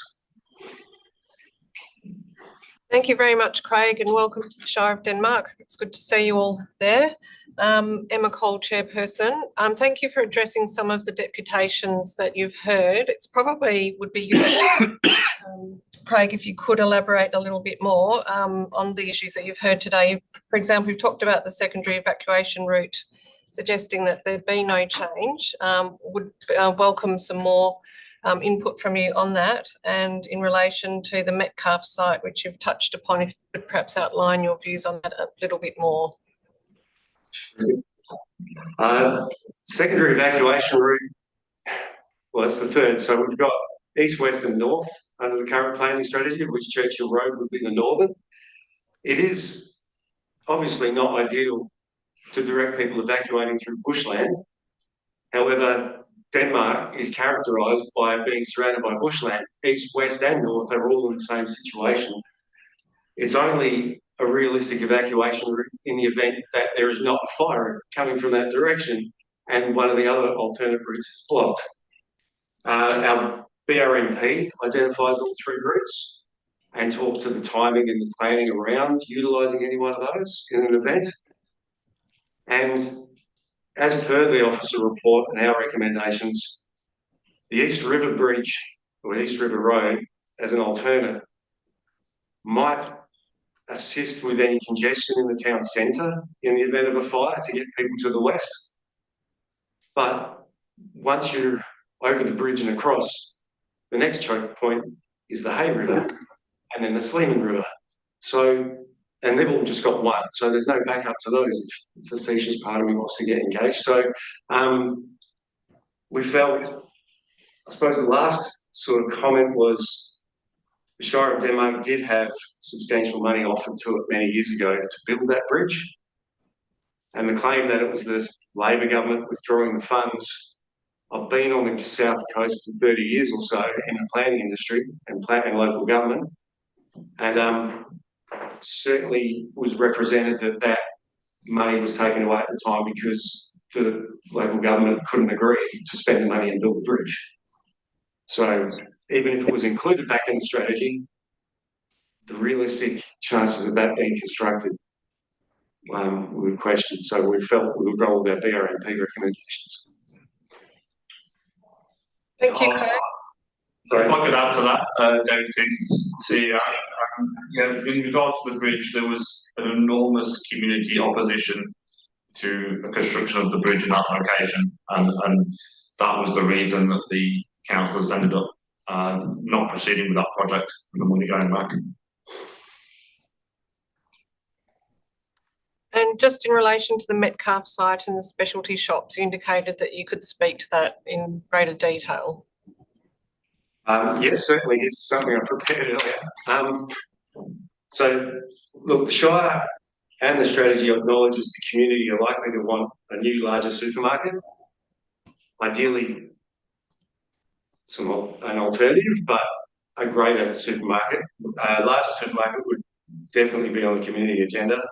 Thank you very much, Craig, and welcome to the Shire of Denmark. It's good to see you all there. Emma Cole, Chairperson. Thank you for addressing some of the deputations that you've heard. It's probably would be useful, Craig, if you could elaborate a little bit more on the issues that you've heard today. For example, you've talked about the secondary evacuation route, suggesting that there'd be no change. Would welcome some more input from you on that, and in relation to the Metcalfe site, which you've touched upon, if you could perhaps outline your views on that a little bit more. Secondary evacuation route, well, it's the third. So we've got east, west and north under the current planning strategy, of which Churchill Road would be the northern. It is obviously not ideal to direct people evacuating through bushland. However, Denmark is characterised by being surrounded by bushland. East, west and north are all in the same situation. It's only a realistic evacuation route in the event that there is not a fire coming from that direction and one of the other alternate routes is blocked. Our BRMP identifies all three routes and talks to the timing and the planning around utilising any one of those in an event. And as per the officer report and our recommendations, the East River Bridge or East River Road as an alternate might assist with any congestion in the town centre in the event of a fire to get people to the west. But once you're over the bridge and across, the next choke point is the Hay River and then the Sleeman River. So, and they've all just got one, so there's no backup to those if the facetious part of me wants to get engaged. So we felt, I suppose the last sort of comment was the Shire of Denmark did have substantial money offered to it many years ago to build that bridge. And the claim that it was the Labor government withdrawing the funds I've been on the South Coast for 30 years or so in the planning industry and planning local government, and certainly was represented that money was taken away at the time because the local government couldn't agree to spend the money and build the bridge. So even if it was included back in the strategy, the realistic chances of that being constructed we would question. So we felt we would roll with our BRMP recommendations. Thank you, Craig. So if I could add to that, David CEO, in regards to the bridge, there was an enormous community opposition to the construction of the bridge in that location, and that was the reason that the councillors ended up not proceeding with that project and the money going back. And just in relation to the Metcalfe site and the specialty shops, you indicated that you could speak to that in greater detail. Yes, certainly. It's something I prepared earlier. So, look, the Shire and the strategy acknowledges the community are likely to want a new, larger supermarket. Ideally, an alternative, but a greater supermarket. A larger supermarket would definitely be on the community agenda.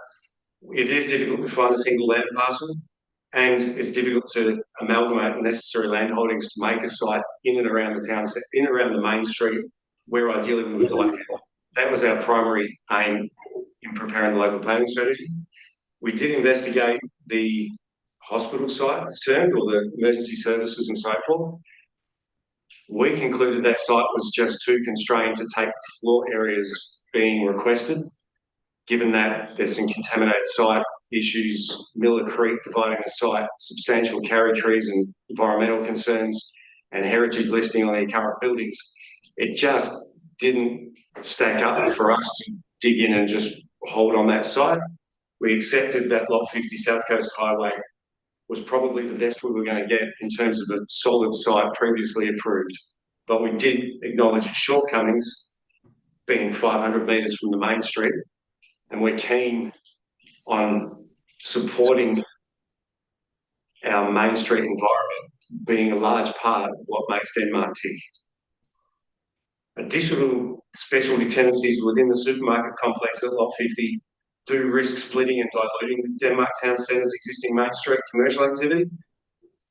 It is difficult to find a single land parcel, and it's difficult to amalgamate necessary land holdings to make a site in and around the town, in and around the main street, where ideally we would like it. That was our primary aim in preparing the local planning strategy. We did investigate the hospital site that's termed, or the emergency services and so forth. We concluded that site was just too constrained to take the floor areas being requested, given that there's some contaminated site issues, Miller Creek dividing the site, substantial carry trees and environmental concerns, and heritage listing on their current buildings. It just didn't stack up for us to dig in and just hold on that site. We accepted that Lot 50 South Coast Highway was probably the best we were going to get in terms of a solid site previously approved. But we did acknowledge its shortcomings, being 500 metres from the main street, and we're keen on supporting our main street environment being a large part of what makes Denmark tick. Additional specialty tenancies within the supermarket complex at Lot 50 do risk splitting and diluting Denmark Town Centre's existing main street commercial activity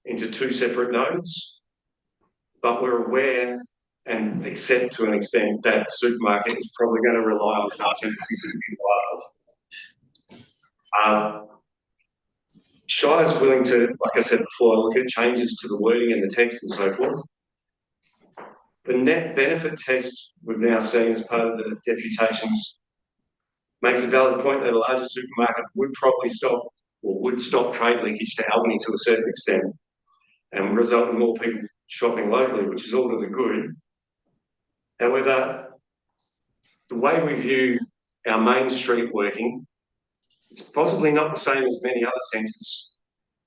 into two separate nodes. But we're aware and accept to an extent that the supermarket is probably going to rely on some tenancies to be viable. Shire's willing to, like I said before, look at changes to the wording and the text and so forth. The net benefit test we've now seen as part of the deputations makes a valid point that a larger supermarket would probably stop, or would stop trade linkage to Albany to a certain extent, and result in more people shopping locally, which is all to the good. However, the way we view our main street working, it's possibly not the same as many other centres.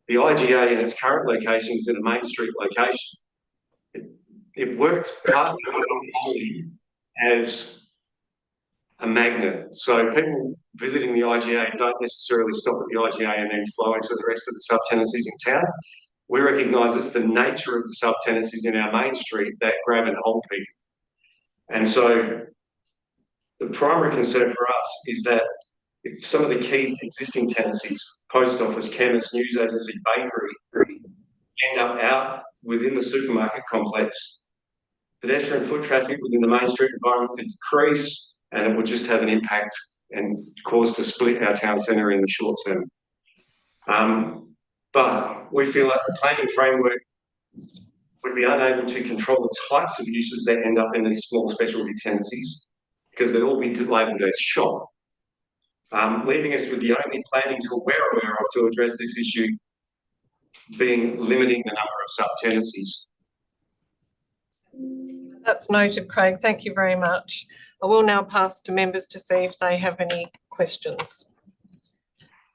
The IGA in its current location is in a main street location. It works partly as a magnet. So people visiting the IGA don't necessarily stop at the IGA and then flow into the rest of the subtenancies in town. We recognise it's the nature of the subtenancies in our main street that grab and hold people. And so the primary concern for us is that if some of the key existing tenancies, post office, chemist, news agency, bakery, end up out within the supermarket complex, pedestrian foot traffic within the main street environment could decrease, and it would just have an impact and cause to split our town centre in the short term. But we feel like the planning framework would be unable to control the types of uses that end up in these small specialty tenancies, because they'd all be labelled as shop, leaving us with the only planning tool we're aware of to address this issue being limiting the number of sub-tenancies. That's noted, Craig. Thank you very much. I will now pass to members to see if they have any questions.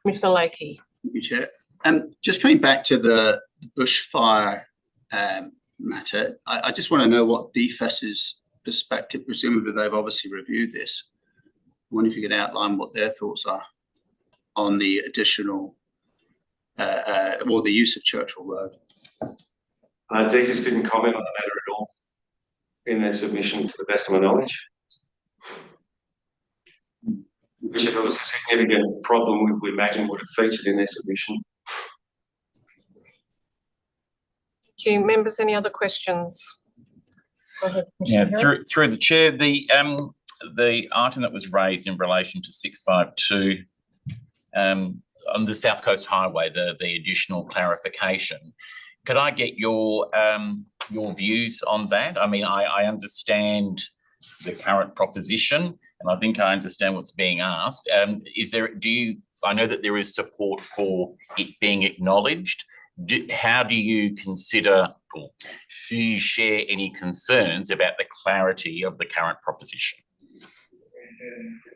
Commissioner Lakey. Thank you, Chair. Just coming back to the bushfire matter, I just want to know what DFAS's perspective, presumably they've obviously reviewed this. I wonder if you could outline what their thoughts are on the additional, or the use of Churchill Road. Deacon's didn't comment on the matter at all in their submission, to the best of my knowledge. Which, if it was a significant problem, we imagine would have featured in their submission. Thank you. Members, any other questions? Go ahead, Yeah, Commissioner Herring. through the chair, the item that was raised in relation to 652 on the South Coast Highway, the additional clarification. Could I get your views on that? I mean, I understand the current proposition, and I think I understand what's being asked. I know that there is support for it being acknowledged. How do you consider, or do you share any concerns about the clarity of the current proposition?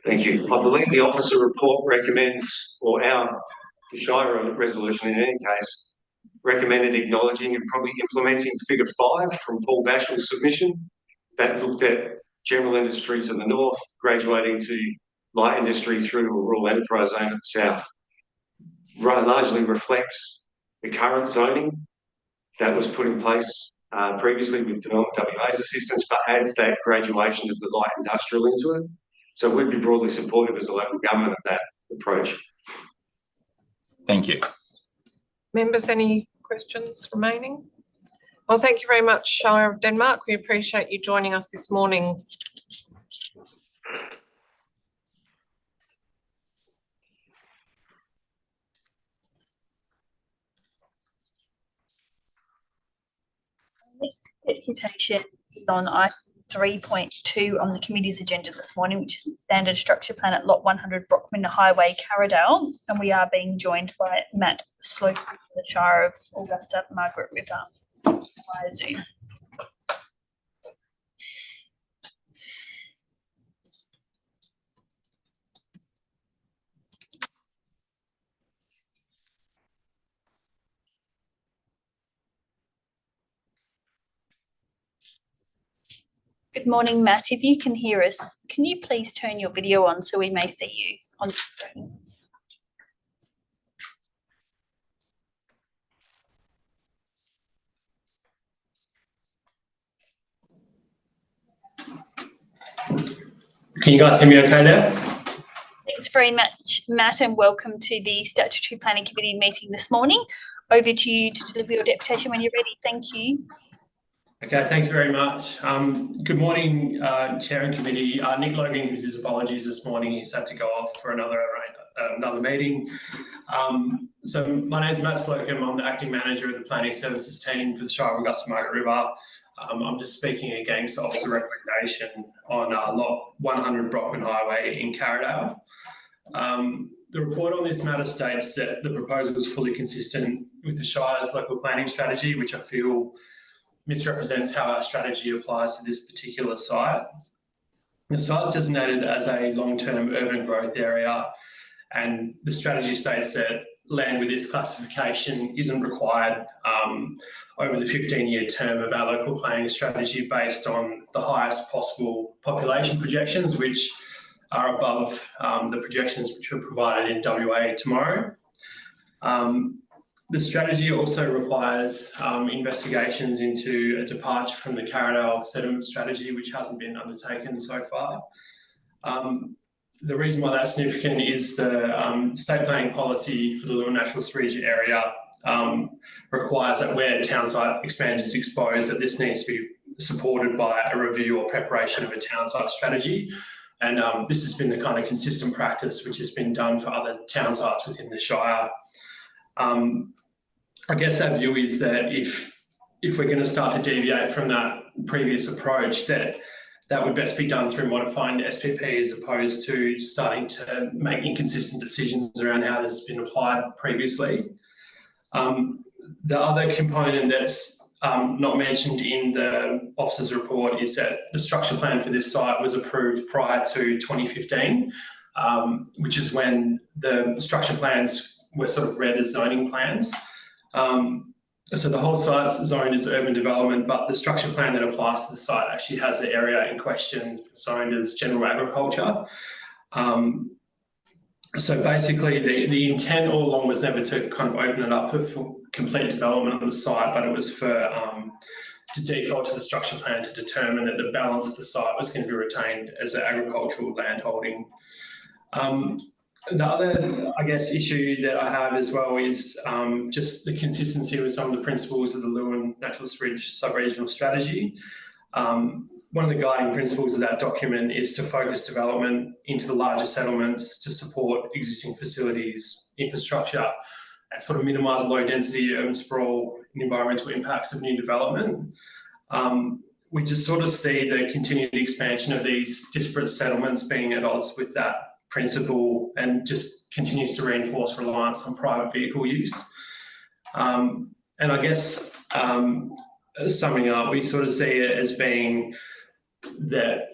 Thank you. I believe the officer report recommends, or the Shire resolution in any case, recommended acknowledging and probably implementing figure 5 from Paul Bashall's submission that looked at general industry to the north, graduating to light industry through a rural enterprise zone at the south. Largely reflects the current zoning that was put in place previously with Development WA's assistance, but adds that graduation of the light industrial into it. So we'd be broadly supportive as a local government of that approach. Thank you. Members, any questions remaining? Well, thank you very much, Shire of Denmark. We appreciate you joining us this morning. Deputation is on item 3.2 on the committee's agenda this morning, which is standard structure plan at lot 100 Brockman Highway, Carradale, and we are being joined by Matt Slope from the Shire of Augusta Margaret River via Zoom. Good morning, Matt. If you can hear us, can you please turn your video on so we may see you on the screen? Can you guys hear me okay now? Thanks very much, Matt, and welcome to the Statutory Planning Committee meeting this morning. Over to you to deliver your deputation when you're ready. Thank you. Okay, thank you very much. Good morning, Chair and Committee. Nick Logan gives his apologies this morning. He's had to go off for another meeting. So my name is Matt Slocum. I'm the Acting Manager of the Planning Services team for the Shire of Augusta Margaret River. I'm just speaking against officer recommendation on lot 100 Brockman Highway in Carradale. The report on this matter states that the proposal is fully consistent with the Shire's local planning strategy, which I feel misrepresents how our strategy applies to this particular site. The site is designated as a long-term urban growth area, and the strategy states that land with this classification isn't required over the 15-year term of our local planning strategy based on the highest possible population projections, which are above the projections which were provided in WA tomorrow. The strategy also requires investigations into a departure from the Carradale settlement strategy, which hasn't been undertaken so far. The reason why that's significant is the state planning policy for the Lure Natural Storage area requires that where town site expansion is exposed, that this needs to be supported by a review or preparation of a town site strategy. And this has been the kind of consistent practice which has been done for other town sites within the Shire. I guess our view is that if we're going to start to deviate from that previous approach, that would best be done through modifying the SPP as opposed to starting to make inconsistent decisions around how this has been applied previously. The other component that's not mentioned in the officer's report is that the structure plan for this site was approved prior to 2015, which is when the structure plans were sort of read as zoning plans. So the whole site's zoned as urban development, but the structure plan that applies to the site actually has the area in question zoned as general agriculture. So basically, the intent all along was never to kind of open it up for complete development of the site, but it was for to default to the structure plan to determine that the balance of the site was going to be retained as an agricultural land holding. The other, I guess, issue that I have as well is just the consistency with some of the principles of the Lewin Naturalist Ridge sub-regional strategy. One of the guiding principles of that document is to focus development into the larger settlements to support existing facilities, infrastructure, and sort of minimise low density urban sprawl and environmental impacts of new development. We just sort of see the continued expansion of these disparate settlements being at odds with that principle and just continues to reinforce reliance on private vehicle use. And I guess summing up, we sort of see it as being that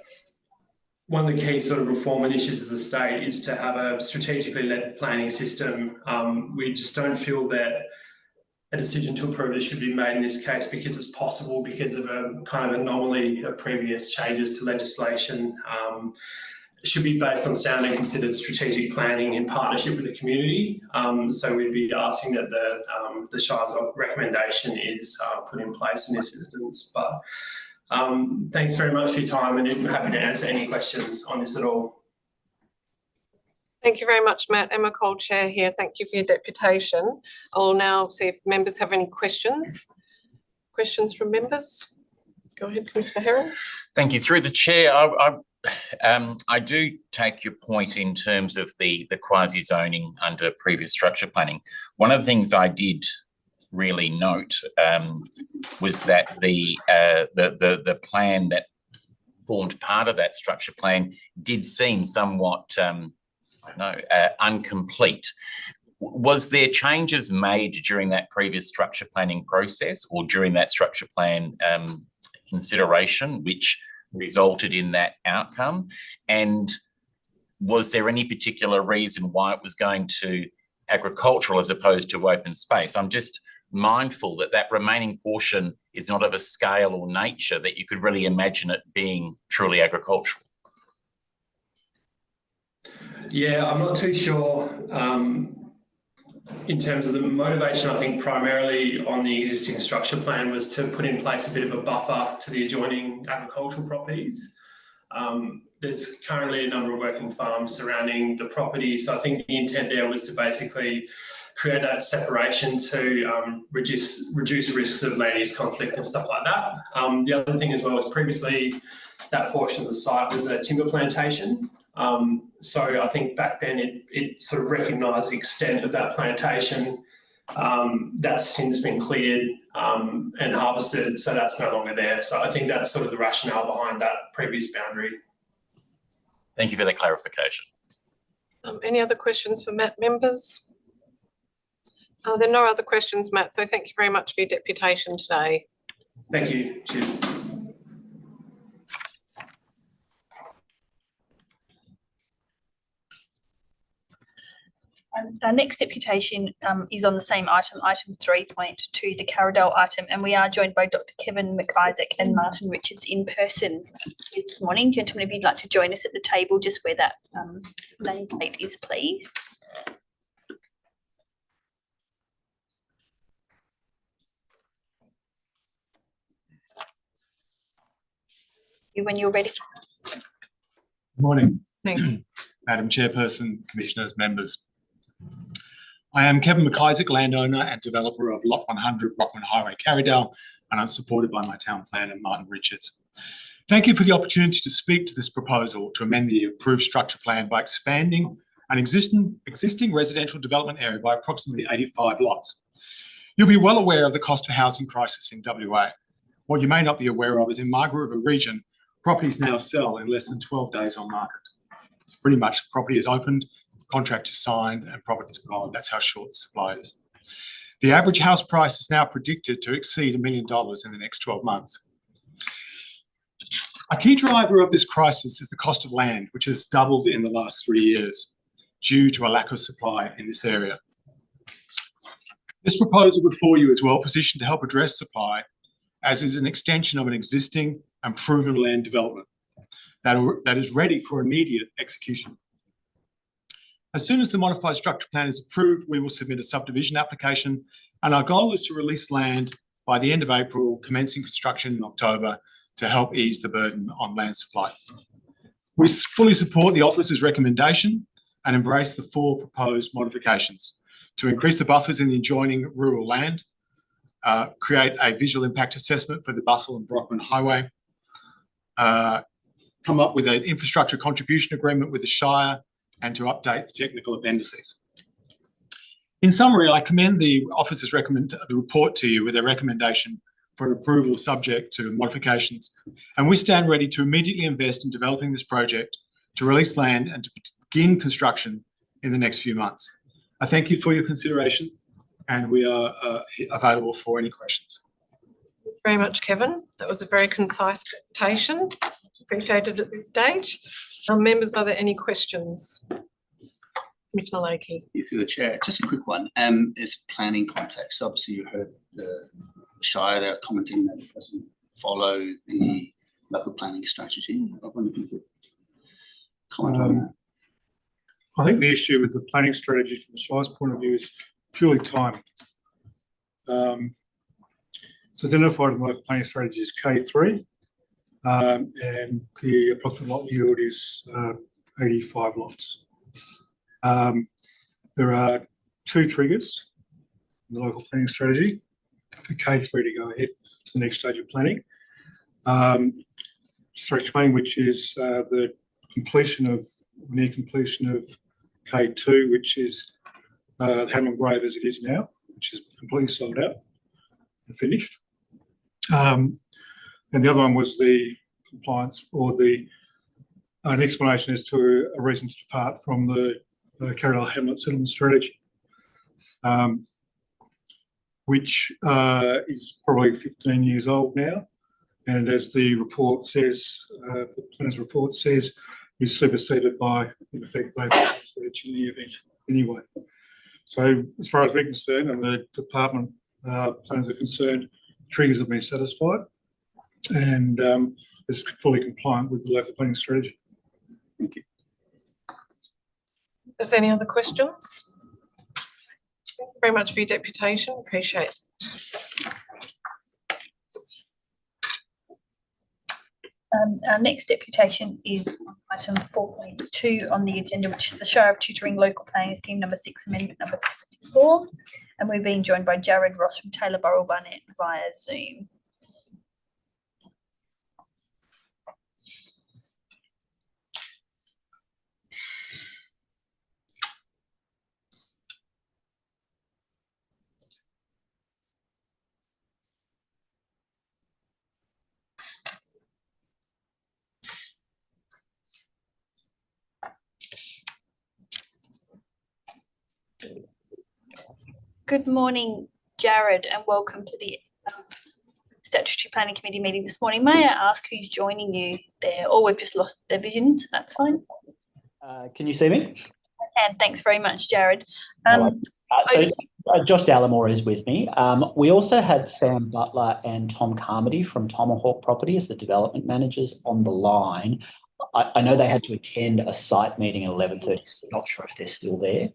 one of the key sort of reform initiatives of the state is to have a strategically led planning system. We just don't feel that a decision to approve it should be made in this case because it's possible because of a kind of anomaly of previous changes to legislation. It should be based on sound and considered strategic planning in partnership with the community. So we'd be asking that the Shire's recommendation is put in place in this instance. But thanks very much for your time, and I'm happy to answer any questions on this at all. Thank you very much, Matt. Emma Cole, Chair here. Thank you for your deputation. I'll now see if members have any questions. Questions from members? Go ahead, Commissioner Herron. Thank you. Through the Chair, I do take your point in terms of the quasi-zoning under previous structure planning. One of the things I did really note was that the plan that formed part of that structure plan did seem somewhat incomplete. Was there changes made during that previous structure planning process or during that structure plan consideration which resulted in that outcome? And was there any particular reason why it was going to agricultural as opposed to open space? I'm just mindful that that remaining portion is not of a scale or nature that you could really imagine it being truly agricultural. Yeah, I'm not too sure in terms of the motivation. I think primarily on the existing structure plan was to put in place a bit of a buffer to the adjoining agricultural properties. There's currently a number of working farms surrounding the property, so I think the intent there was to basically create that separation to reduce risks of land use conflict and stuff like that. The other thing as well was previously that portion of the site was a timber plantation. So I think back then it sort of recognised the extent of that plantation. That's since been cleared and harvested, so that's no longer there. So I think that's sort of the rationale behind that previous boundary. Thank you for that clarification. Any other questions for Matt, members? There are no other questions, Matt, so thank you very much for your deputation today. Thank you. Cheers. Our next deputation is on the same item, item 3.2, the Carradale item, and we are joined by Dr. Kevin McIsaac and Martin Richards in person this morning. Gentlemen, if you'd like to join us at the table, just where that nameplate is, please. When you're ready. Good morning. Madam Chairperson, Commissioners, members. I am Kevin McIsaac, landowner and developer of Lot 100 Rockman Highway, Carradale, and I'm supported by my town planner, Martin Richards. Thank you for the opportunity to speak to this proposal to amend the approved structure plan by expanding an existing residential development area by approximately 85 lots. You'll be well aware of the cost of housing crisis in WA. What you may not be aware of is in Margaret River region, properties now sell in less than 12 days on market. Pretty much property is opened, contract is signed, and property is gone. That's how short the supply is. The average house price is now predicted to exceed $1 million in the next 12 months. A key driver of this crisis is the cost of land, which has doubled in the last 3 years due to a lack of supply in this area. This proposal before you is well positioned to help address supply, as is an extension of an existing and proven land development that is ready for immediate execution. As soon as the modified structure plan is approved, we will submit a subdivision application, and our goal is to release land by the end of April, commencing construction in October to help ease the burden on land supply. We fully support the officer's recommendation and embrace the 4 proposed modifications to increase the buffers in the adjoining rural land, create a visual impact assessment for the Bustle and Brockman Highway, come up with an infrastructure contribution agreement with the Shire, and to update the technical appendices. In summary, I commend the officer's report to you with a recommendation for approval subject to modifications, and we stand ready to immediately invest in developing this project, to release land and to begin construction in the next few months. I thank you for your consideration, and we are available for any questions. Thank you very much, Kevin. That was a very concise presentation. Appreciated at this stage. Members, are there any questions? Commissioner Lakey. Through the chair, just a quick one. It's planning context. Obviously, you heard the Shire there commenting that it doesn't follow the local planning strategy. I wonder if you could comment on that. I think the issue with the planning strategy from the Shire's point of view is purely timing. It's identified in the local planning strategy as K3, and the approximate lot yield is 85 lots. There are 2 triggers in the local planning strategy for K3 to go ahead to the next stage of planning. Stretch main, which is the near completion of K2, which is the Hamlin Grove as it is now, which is completely sold out and finished. And the other one was the compliance, or an explanation as to a reason to depart from the Carradale Hamlet settlement strategy, which is probably 15 years old now, and as the report says, the planner's report says, is superseded by, in effect, both strategy in the event anyway. So as far as we're concerned and the department plans are concerned, triggers have been satisfied, and is fully compliant with the local planning strategy. Thank you. Is there any other questions? Thank you very much for your deputation. Appreciate it. Our next deputation is item 4.2 on the agenda, which is the Shire of Tutoring Local Planning Scheme number 6, amendment number 74. And we're being joined by Jared Ross from Taylor Burrell Barnett via Zoom. Good morning, Jared, and welcome to the Statutory Planning Committee meeting this morning. May I ask who's joining you there? Or we've just lost their vision, so that's fine. Can you see me? And thanks very much, Jared. Josh Dallimore is with me. We also had Sam Butler and Tom Carmody from Tomahawk Property as the development managers on the line. I know they had to attend a site meeting at 11:30, so I'm not sure if they're still there.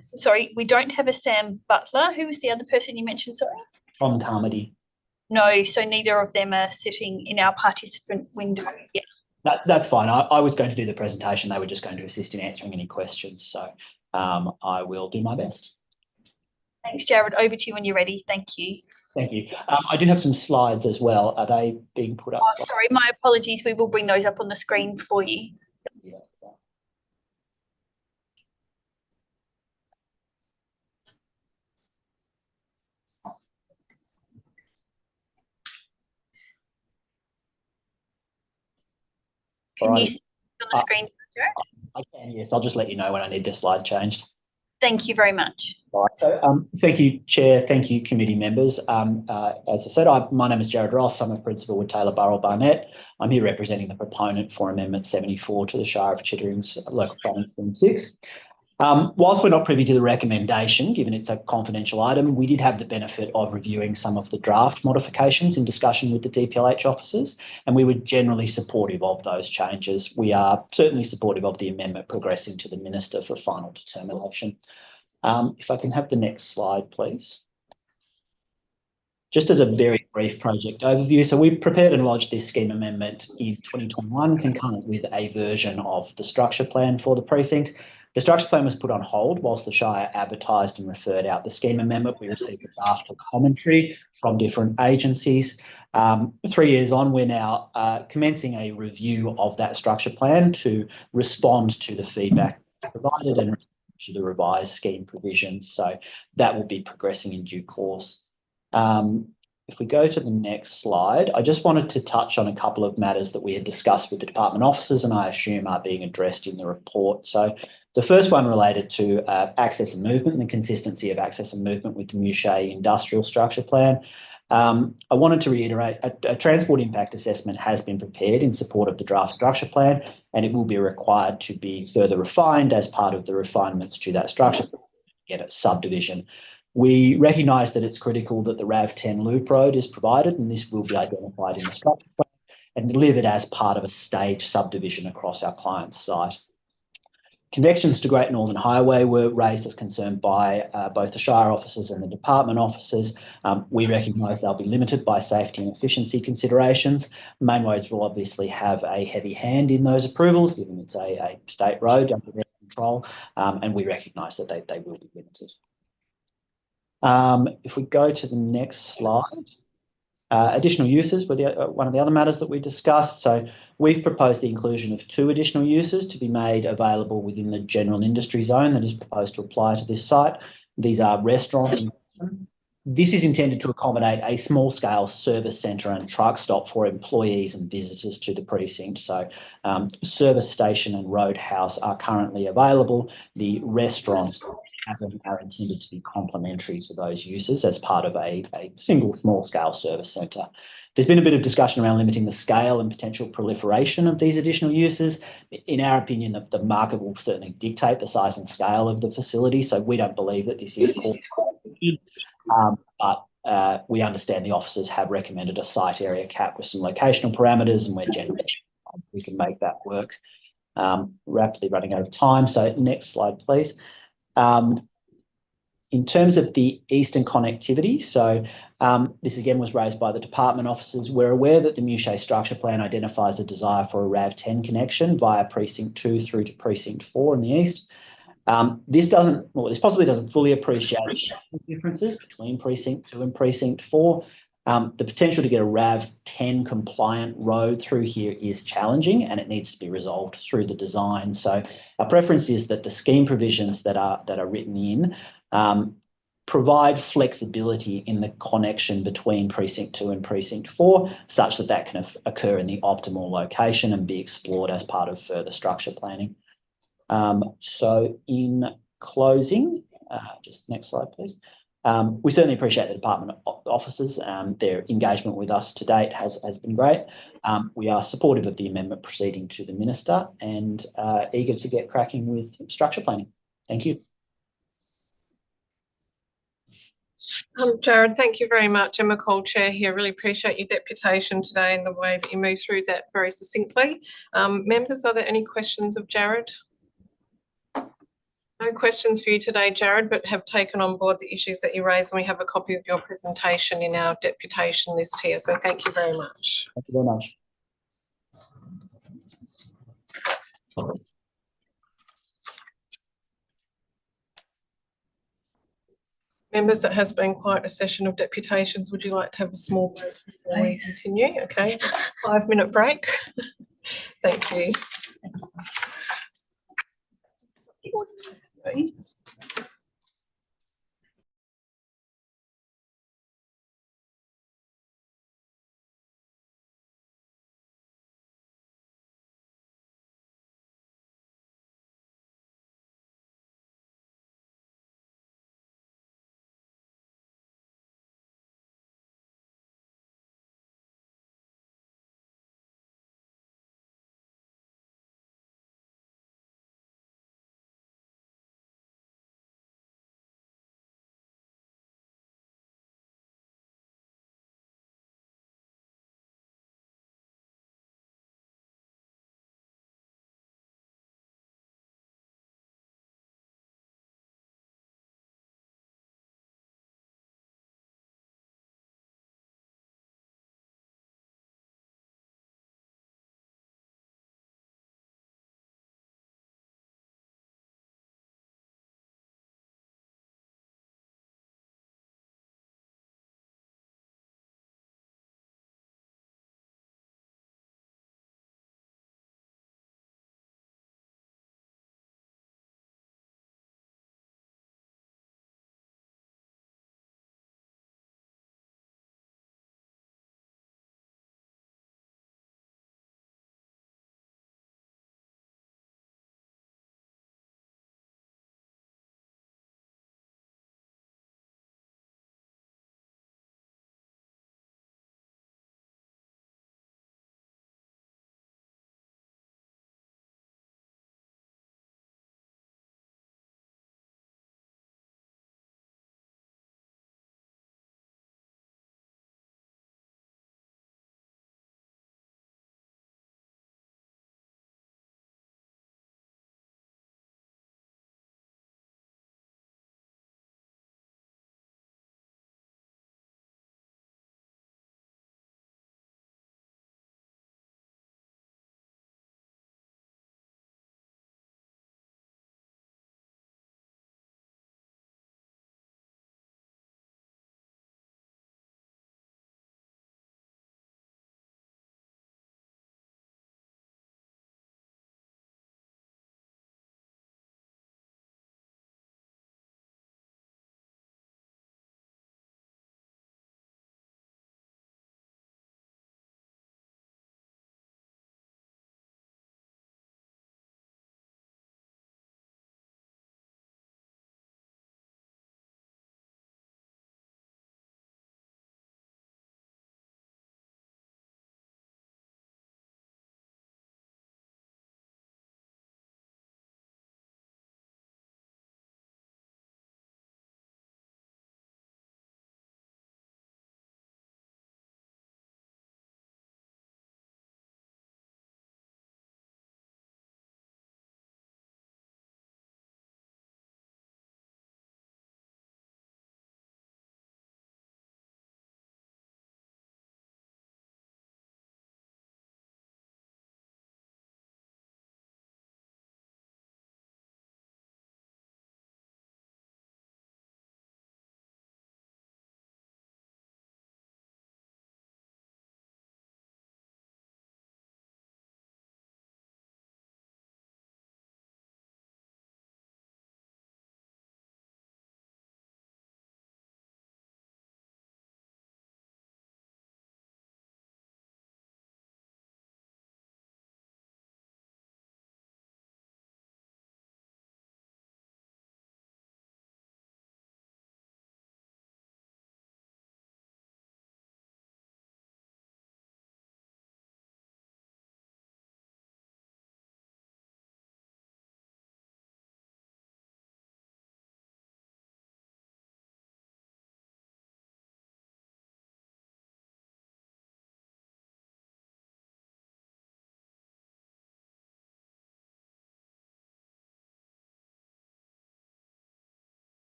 Sorry, we don't have a Sam Butler. Who was the other person you mentioned, sorry? Tom Carmody. No, so neither of them are sitting in our participant window. Yeah. That's fine. I was going to do the presentation. They were just going to assist in answering any questions. So I will do my best. Thanks, Jared. Over to you when you're ready. Thank you. Thank you. I do have some slides as well. Are they being put up? Oh, sorry, my apologies. We will bring those up on the screen for you. Yeah. Can you see on the screen, Jared? I can, yes. I'll just let you know when I need the slide changed. Thank you very much. All right. So, thank you, Chair. Thank you, committee members. As I said, my name is Jared Ross. I'm a principal with Taylor Burrell Barnett. I'm here representing the proponent for Amendment 74 to the Shire of Chittering's Local Planning Scheme 6. Whilst we're not privy to the recommendation, given it's a confidential item, we did have the benefit of reviewing some of the draft modifications in discussion with the DPLH officers, and we were generally supportive of those changes. We are certainly supportive of the amendment progressing to the Minister for final determination. If I can have the next slide, please. Just as a very brief project overview, so we prepared and lodged this scheme amendment in 2021, concurrent with a version of the structure plan for the precinct. The structure plan was put on hold whilst the Shire advertised and referred out the scheme amendment. We received a draft of commentary from different agencies. 3 years on, we're now commencing a review of that structure plan to respond to the feedback provided and to the revised scheme provisions. So that will be progressing in due course. If we go to the next slide, I just wanted to touch on a couple of matters that we had discussed with the department officers and I assume are being addressed in the report. So the first one related to access and movement and the consistency of access and movement with the Mushay industrial structure plan. I wanted to reiterate a transport impact assessment has been prepared in support of the draft structure plan and it will be required to be further refined as part of the refinements to that structure plan to get a subdivision. We recognise that it's critical that the RAV10 loop road is provided and this will be identified in the structure plan and delivered as part of a staged subdivision across our client's site. Connections to Great Northern Highway were raised as concern by both the Shire officers and the department officers. We recognise they'll be limited by safety and efficiency considerations. Mainroads will obviously have a heavy hand in those approvals, given it's a state road under their control, and we recognise that they will be limited. If we go to the next slide, additional uses were one of the other matters that we discussed. So we've proposed the inclusion of 2 additional uses to be made available within the general industry zone that is proposed to apply to this site. These are restaurants. This is intended to accommodate a small-scale service centre and truck stop for employees and visitors to the precinct. So service station and roadhouse are currently available. The restaurants are intended to be complementary to those uses as part of a single small-scale service centre. There's been a bit of discussion around limiting the scale and potential proliferation of these additional uses. In our opinion, the market will certainly dictate the size and scale of the facility, so we don't believe that this is but we understand the officers have recommended a site area cap with some locational parameters and we're generally we can make that work. Rapidly running out of time, so next slide, please. In terms of the eastern connectivity, so this again was raised by the department officers. We're aware that the Mushay structure plan identifies a desire for a RAV10 connection via precinct 2 through to precinct 4 in the east. This possibly doesn't fully appreciate the differences between precinct 2 and precinct 4. The potential to get a RAV10 compliant road through here is challenging and it needs to be resolved through the design. So our preference is that the scheme provisions that are written in provide flexibility in the connection between precinct 2 and precinct 4 such that that can occur in the optimal location and be explored as part of further structure planning. So in closing, just next slide, please. We certainly appreciate the department officers. Their engagement with us to date has been great. We are supportive of the amendment proceeding to the Minister and eager to get cracking with structure planning. Thank you. Jared, thank you very much. Emma Cole, Chair here. Really appreciate your deputation today and the way that you moved through that very succinctly. Members, are there any questions of Jared? No questions for you today, Jared, but have taken on board the issues that you raised and we have a copy of your presentation in our deputation list here. So thank you very much. Thank you very much. Members, that has been quite a session of deputations. Would you like to have a small break before we continue? Okay, 5-minute break. Thank you.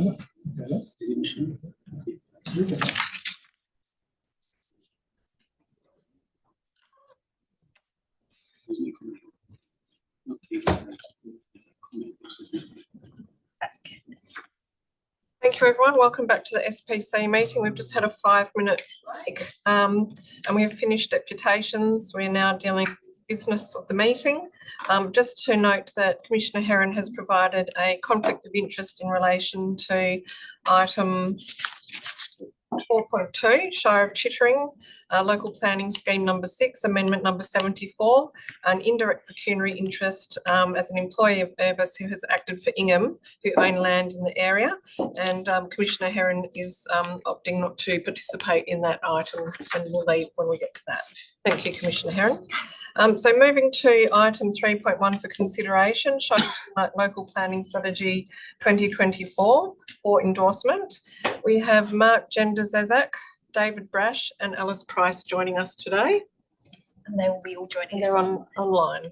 Thank you, everyone. Welcome back to the SPC meeting. We've just had a 5-minute break and we have finished deputations. We're now dealing with business of the meeting. Just to note that Commissioner Herron has provided a conflict of interest in relation to item 4.2, Shire of Chittering, Local Planning Scheme number 6, Amendment number 74, an indirect pecuniary interest as an employee of Urbis who has acted for Ingham, who own land in the area. And Commissioner Herron is opting not to participate in that item and will leave when we get to that. Thank you, Commissioner Herron. So moving to item 3.1 for consideration, Shire Local Planning Strategy 2024 for endorsement. We have Mark Jendrzak, David Brash and Alice Price joining us today. And they will be all joining us. They're online.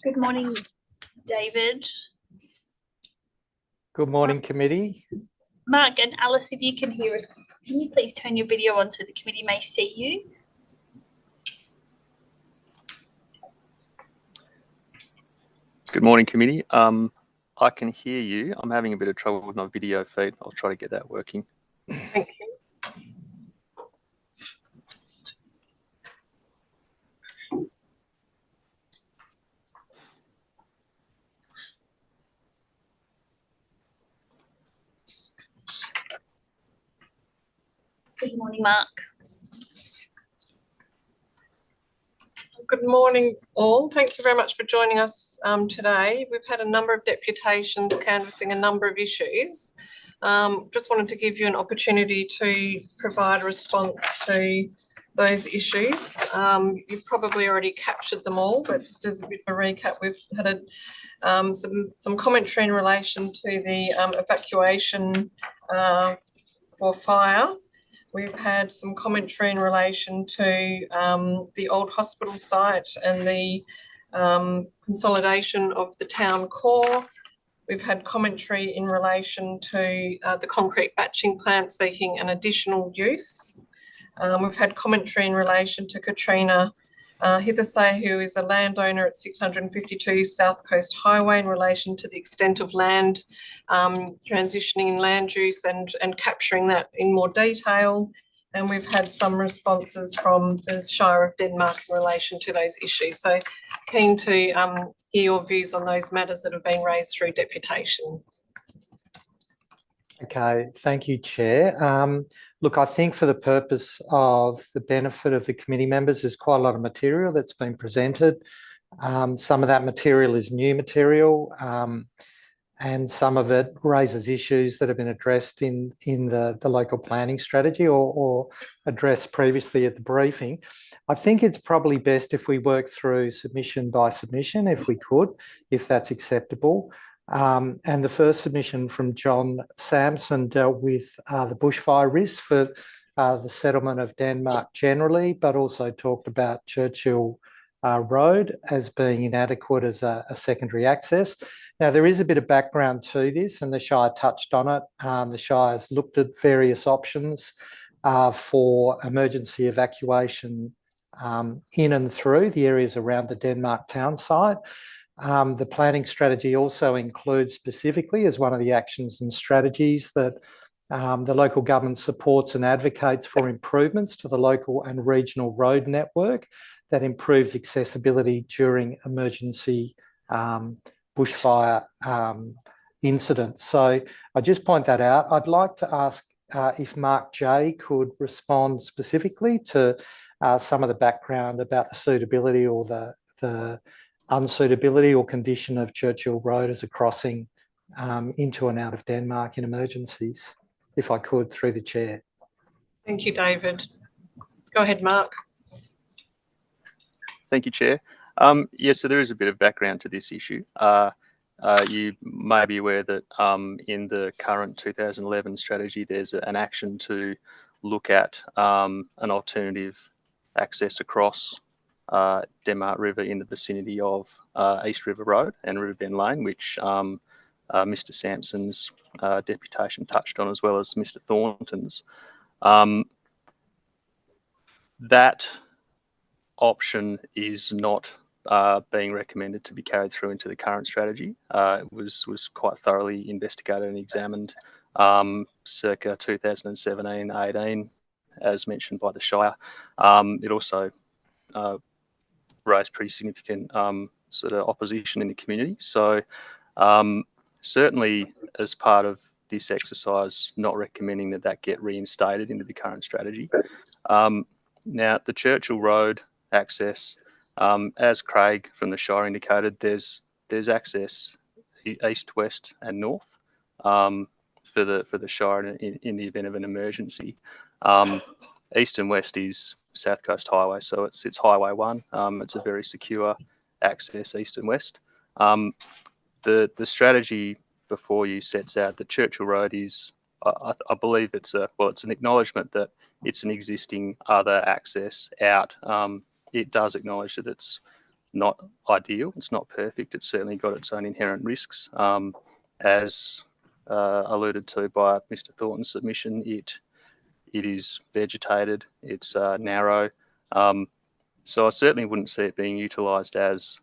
Good morning, David. Good morning, committee. Mark and Alice, if you can hear us, can you please turn your video on so the committee may see you? Good morning, committee. I can hear you. I'm having a bit of trouble with my video feed. I'll try to get that working. Thank you. Good morning, Mark. Good morning, all. Thank you very much for joining us today. We've had a number of deputations canvassing a number of issues. Just wanted to give you an opportunity to provide a response to those issues. You've probably already captured them all, but just as a bit of a recap, we've had some commentary in relation to the evacuation for fire. We've had some commentary in relation to the old hospital site and the consolidation of the town core. We've had commentary in relation to the concrete batching plant seeking an additional use. We've had commentary in relation to Katrina Hithasay, who is a landowner at 652 South Coast Highway in relation to the extent of land transitioning in land use and capturing that in more detail. And we've had some responses from the Shire of Denmark in relation to those issues. So keen to hear your views on those matters that have been raised through deputation. Okay, thank you, Chair. Look, I think for the purpose of the benefit of the committee members, there's quite a lot of material that's been presented. Some of that material is new material, and some of it raises issues that have been addressed in the local planning strategy or addressed previously at the briefing. I think it's probably best if we work through submission by submission, if we could, if that's acceptable. And the first submission from John Sampson dealt with the bushfire risk for the settlement of Denmark generally, but also talked about Churchill Road as being inadequate as a secondary access. Now, there is a bit of background to this, and the Shire touched on it. The Shire has looked at various options for emergency evacuation in and through the areas around the Denmark town site. The planning strategy also includes specifically as one of the actions and strategies that the local government supports and advocates for improvements to the local and regional road network that improves accessibility during emergency bushfire incidents. So I just point that out. I'd like to ask if Mark J could respond specifically to some of the background about the suitability or the unsuitability or condition of Churchill Road as a crossing into and out of Denmark in emergencies, if I could, through the chair. Thank you, David. Go ahead, Mark. Thank you, Chair. Yes, so there is a bit of background to this issue. you may be aware that in the current 2011 strategy, there's an action to look at an alternative access across Denmark River in the vicinity of East River Road and Riverbend Lane, which Mr. Sampson's deputation touched on, as well as Mr. Thornton's. That option is not being recommended to be carried through into the current strategy. It was quite thoroughly investigated and examined circa 2017-18, as mentioned by the Shire. It also raised pretty significant sort of opposition in the community. So certainly as part of this exercise, not recommending that get reinstated into the current strategy. Now, the Churchill Road access, as Craig from the Shire indicated, there's access east, west and north for the Shire in the event of an emergency. East and west is South Coast Highway, so it's Highway 1. It's a very secure access east and west. The strategy before you sets out the Churchill Road is, I believe it's an acknowledgement that it's an existing other access out. It does acknowledge that it's not ideal, it's not perfect, it's certainly got its own inherent risks. As alluded to by Mr. Thornton's submission, it is vegetated, it's narrow. So I certainly wouldn't see it being utilised as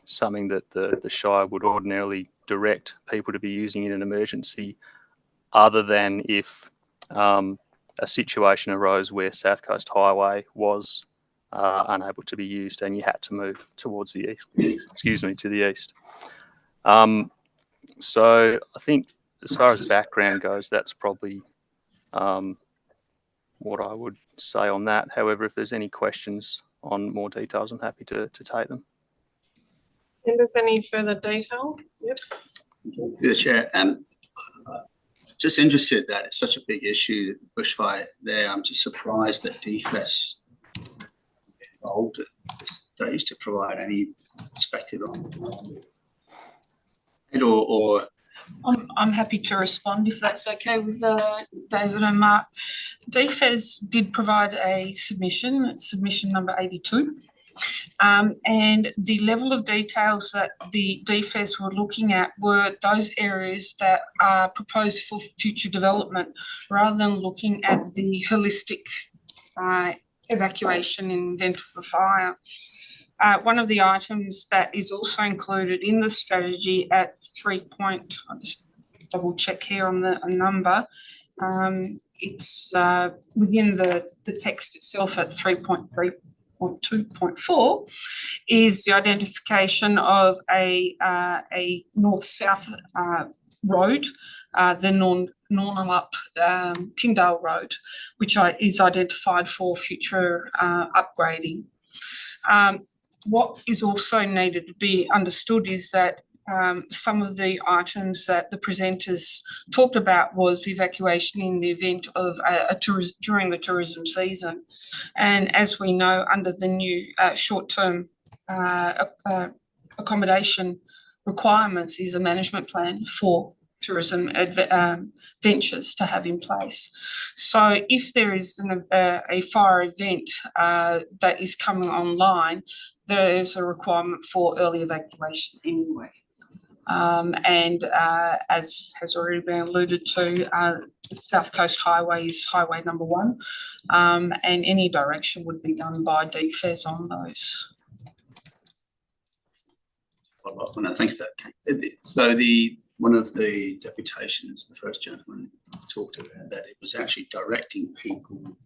something that the Shire would ordinarily direct people to be using in an emergency, other than if a situation arose where South Coast Highway was unable to be used and you had to move towards the east, to the east. So I think as far as background goes, that's probably what I would say on that. However, if there's any questions on more details, I'm happy to take them. And is any further detail? Yep. Through the chair, just interested that it's such a big issue, bushfire there. I'm just surprised that DFS involved at this stage to provide any perspective on it, or I'm happy to respond if that's okay with David and Mark. DFES did provide a submission, it's submission number 82. And the level of details that the DFES were looking at were those areas that are proposed for future development, rather than looking at the holistic evacuation in the event of a fire. One of the items that is also included in the strategy at I'll just double check here on the number. It's within the text itself at 3.3.2.4 is the identification of a north-south road, the Nornalup Tyndale Road, which is identified for future upgrading. What is also needed to be understood is that some of the items that the presenters talked about was evacuation in the event of during the tourism season. And as we know, under the new short-term accommodation requirements is a management plan for tourism ventures to have in place. So if there is a fire event that is coming online, there is a requirement for early evacuation anyway. And as has already been alluded to, the South Coast Highway is highway number 1, and any direction would be done by DFES on those. No, thanks for that. So one of the deputations, the first gentleman talked about that it was actually directing people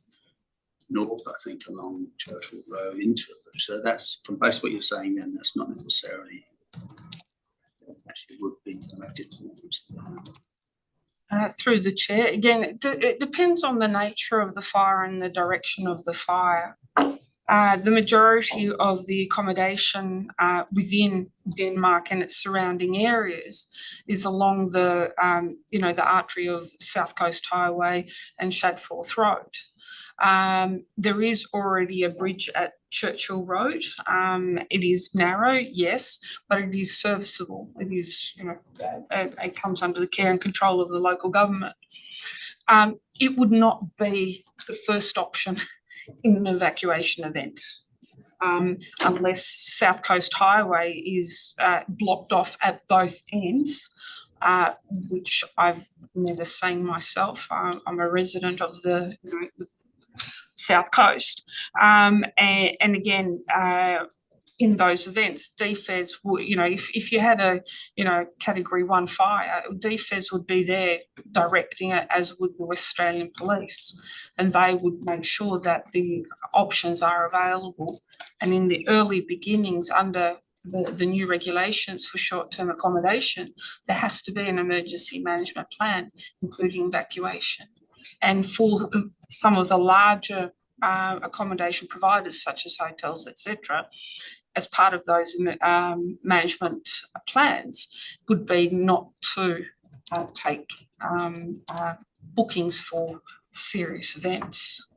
north, I think, along Churchill Road into it. So that's, from based on what you're saying, then that's not necessarily actually would be directed towards through the chair. Again, it depends on the nature of the fire and the direction of the fire. The majority of the accommodation within Denmark and its surrounding areas is along the, the artery of South Coast Highway and Shadforth Road. There is already a bridge at Churchill Road. It is narrow, yes, but it is serviceable. It is, it comes under the care and control of the local government. It would not be the first option in an evacuation event. Unless South Coast Highway is blocked off at both ends, which I've never seen myself. I'm a resident of the South Coast, and again, in those events, DFES would, if you had a, Category 1 fire, DFES would be there directing it, as would the West Australian Police, and they would make sure that the options are available. And in the early beginnings, under the new regulations for short-term accommodation, there has to be an emergency management plan, including evacuation. And for some of the larger accommodation providers, such as hotels, etc., as part of those management plans, would be not to take bookings for serious events.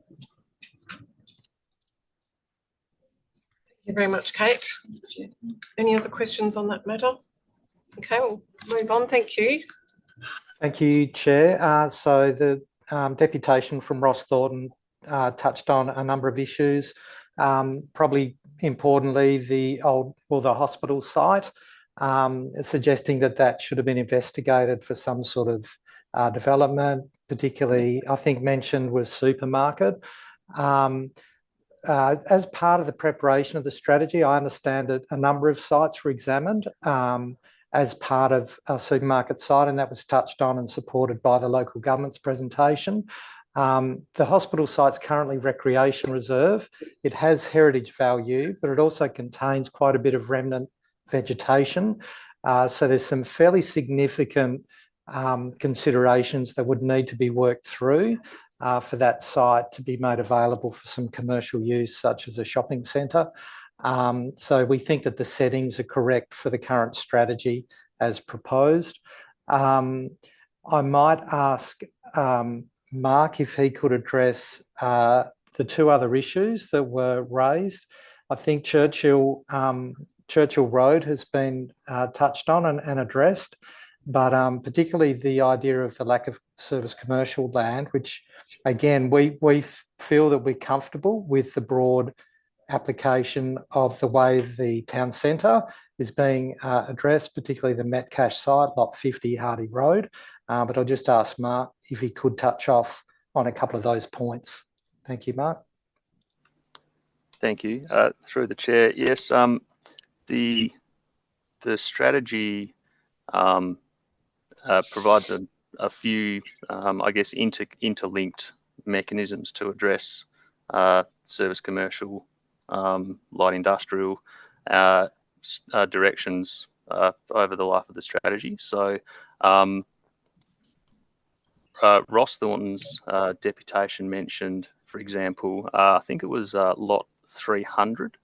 Thank you very much, Kate. Any other questions on that matter? Okay, we'll move on. Thank you. Thank you, Chair. So the deputation from Ross Thornton touched on a number of issues. Probably importantly, the hospital site, suggesting that should have been investigated for some sort of development. Particularly, I think mentioned was supermarket. As part of the preparation of the strategy, I understand that a number of sites were examined as part of a supermarket site, and that was touched on and supported by the local government's presentation. The hospital site's currently recreation reserve. It has heritage value, but it also contains quite a bit of remnant vegetation. So there's some fairly significant considerations that would need to be worked through for that site to be made available for some commercial use, such as a shopping centre. So we think that the settings are correct for the current strategy as proposed. I might ask Mark if he could address the two other issues that were raised. I think Churchill Road has been touched on and addressed, but particularly the idea of the lack of service commercial land, which again, we feel that we're comfortable with the broad application of the way the town centre is being addressed, particularly the Metcash site, lot 50 Hardy Road. But I'll just ask Mark if he could touch off on a couple of those points. Thank you, Mark. Thank you. Through the chair, yes, the strategy provides a few, I guess, interlinked mechanisms to address service commercial, light industrial directions over the life of the strategy. So Ross Thornton's deputation mentioned, for example, I think it was lot 300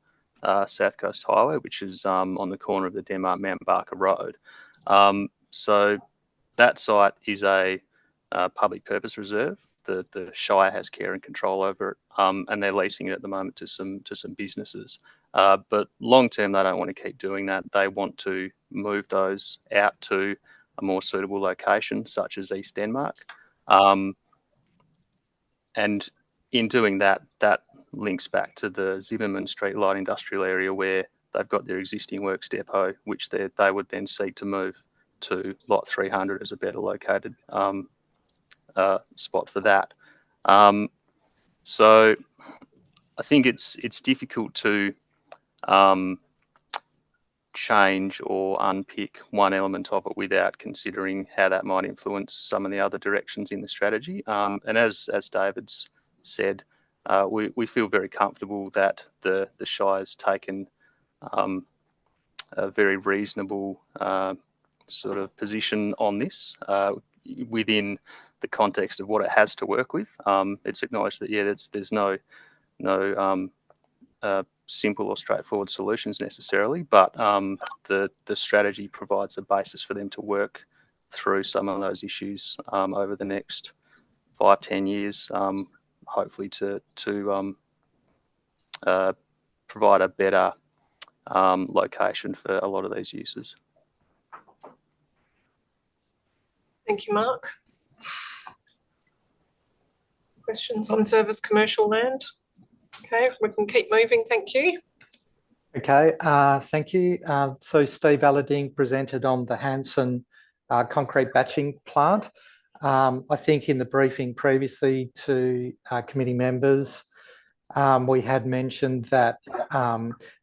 South Coast Highway, which is on the corner of the Denmark Mount Barker Road. So that site is a public purpose reserve. The Shire has care and control over it, and they're leasing it at the moment to some businesses. But long term, they don't want to keep doing that. They want to move those out to a more suitable location, such as East Denmark. And in doing that, that links back to the Zimmerman Street light industrial area where they've got their existing works depot, which they would then seek to move to lot 300 as a better located spot for that. So I think it's difficult to change or unpick one element of it without considering how that might influence some of the other directions in the strategy. And as David's said, we feel very comfortable that the Shire's taken a very reasonable sort of position on this within the context of what it has to work with. It's acknowledged that, yeah, there's no simple or straightforward solutions necessarily, but the strategy provides a basis for them to work through some of those issues over the next 5-10 years hopefully to provide a better location for a lot of these uses. Thank you, Mark. Questions on service commercial land? Okay, we can keep moving, thank you. Okay, thank you. So Steve Allarding presented on the Hanson concrete batching plant. I think in the briefing previously to committee members, we had mentioned that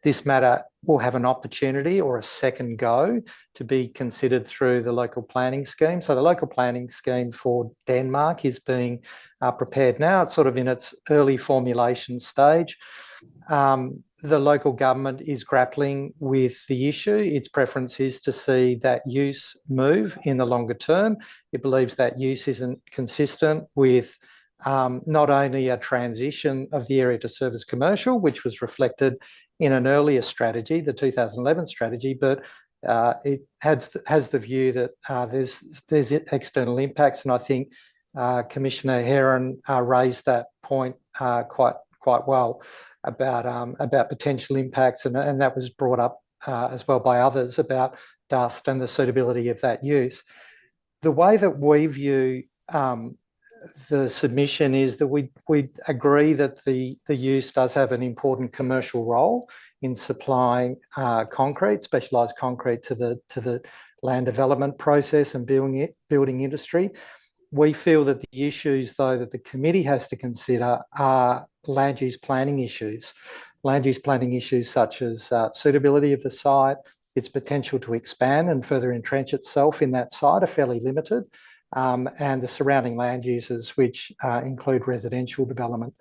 this matter will have an opportunity or a second go to be considered through the local planning scheme. So the local planning scheme for Denmark is being prepared now. It's sort of in its early formulation stage. The local government is grappling with the issue. Its preference is to see that use move in the longer term. It believes that use isn't consistent with not only a transition of the area to service commercial, which was reflected in an earlier strategy, the 2011 strategy, but it has the view that there's external impacts, and I think Commissioner Heron raised that point quite well about potential impacts, and that was brought up as well by others about dust and the suitability of that use. The way that we view the submission is that we agree that the use does have an important commercial role in supplying concrete, specialised concrete to the land development process and building industry. We feel that the issues, though, that the committee has to consider are land use planning issues. Land use planning issues such as suitability of the site, its potential to expand and further entrench itself in that site are fairly limited, and the surrounding land uses, which include residential development.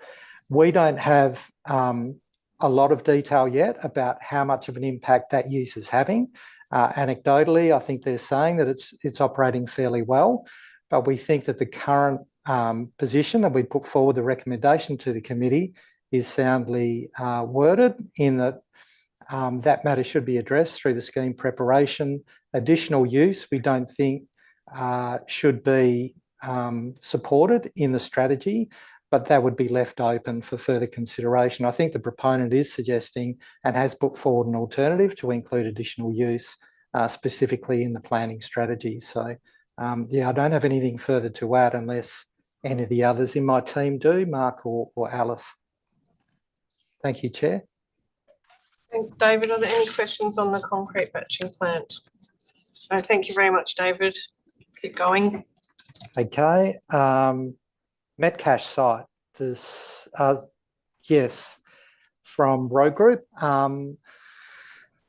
We don't have a lot of detail yet about how much of an impact that use is having. Anecdotally, I think they're saying that it's operating fairly well, but we think that the current position that we put forward, the recommendation to the committee, is soundly worded in that that matter should be addressed through the scheme preparation. Additional use, we don't think should be supported in the strategy, but that would be left open for further consideration. I think the proponent is suggesting and has put forward an alternative to include additional use specifically in the planning strategy. So yeah, I don't have anything further to add unless any of the others in my team do, Mark or Alice. Thank you, Chair. Thanks, David. Are there any questions on the concrete batching plant? No, thank you very much, David. Keep going. Okay. Metcash site. This, yes, from Road Group.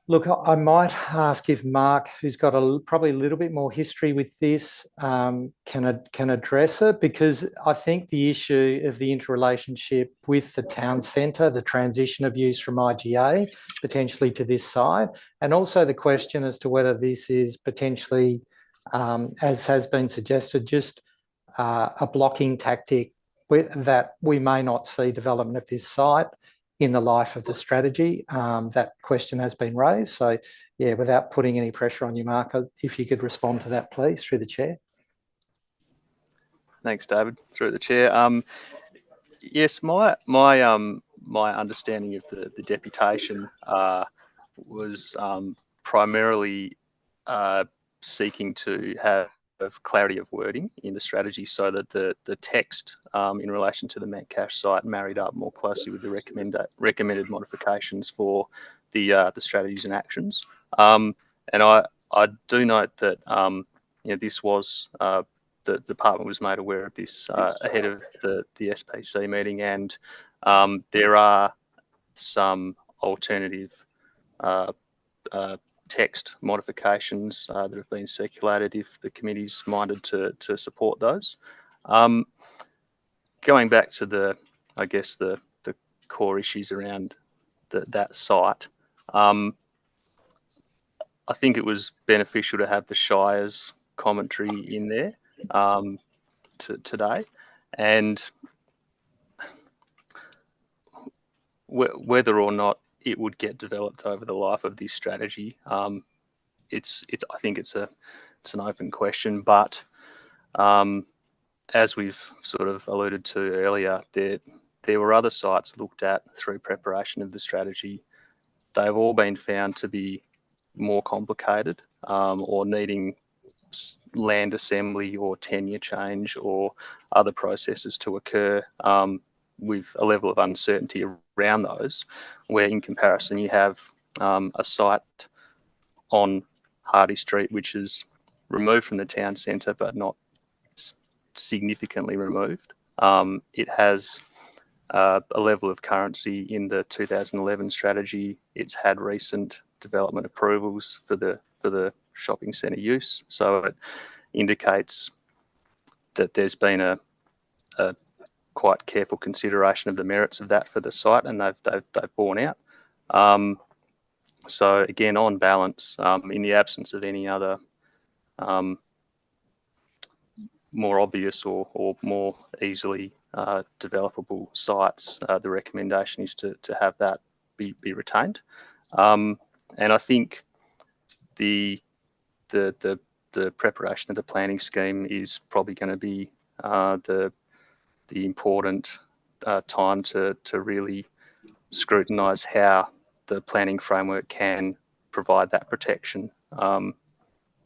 Look, I might ask if Mark, who's got probably a little bit more history with this, can address it, because I think the issue of the interrelationship with the town centre, the transition of use from IGA potentially to this side, and also the question as to whether this is potentially, as has been suggested, just a blocking tactic that we may not see development of this site in the life of the strategy. That question has been raised. So yeah, without putting any pressure on you, Mark, if you could respond to that, please, through the chair. Thanks, David. Through the chair. Yes, my understanding of the deputation was primarily seeking to have clarity of wording in the strategy so that the text in relation to the Metcash site married up more closely with the recommended modifications for the strategies and actions. And I do note that this was the department was made aware of this ahead of the SPC meeting, and there are some alternative text modifications that have been circulated if the committee's minded to support those. Going back to the core issues around that site, I think it was beneficial to have the Shire's commentary in there today, and whether or not it would get developed over the life of this strategy, I think it's an open question. But as we've sort of alluded to earlier, there were other sites looked at through preparation of the strategy. They've all been found to be more complicated or needing land assembly or tenure change or other processes to occur with a level of uncertainty around those, where in comparison you have a site on Hardy Street which is removed from the town centre but not significantly removed. It has a level of currency in the 2011 strategy. It's had recent development approvals for the shopping centre use, so it indicates that there's been a quite careful consideration of the merits of that for the site, and they've borne out. So again, on balance, in the absence of any other more obvious or more easily developable sites, the recommendation is to have that be retained. And I think the preparation of the planning scheme is probably going to be the important time to really scrutinise how the planning framework can provide that protection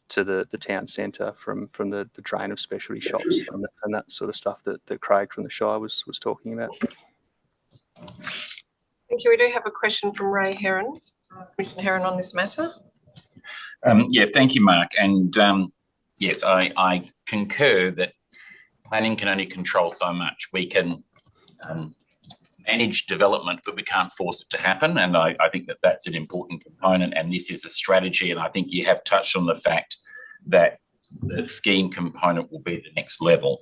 to the town centre from the drain of specialty shops and that sort of stuff that Craig from the Shire was talking about. Thank you. We do have a question from Ray Heron, Commissioner Heron, on this matter. Yeah, thank you, Mark. And yes, I concur that planning can only control so much. We can manage development, but we can't force it to happen. And I think that that's an important component. And this is a strategy. And I think you have touched on the fact that the scheme component will be the next level.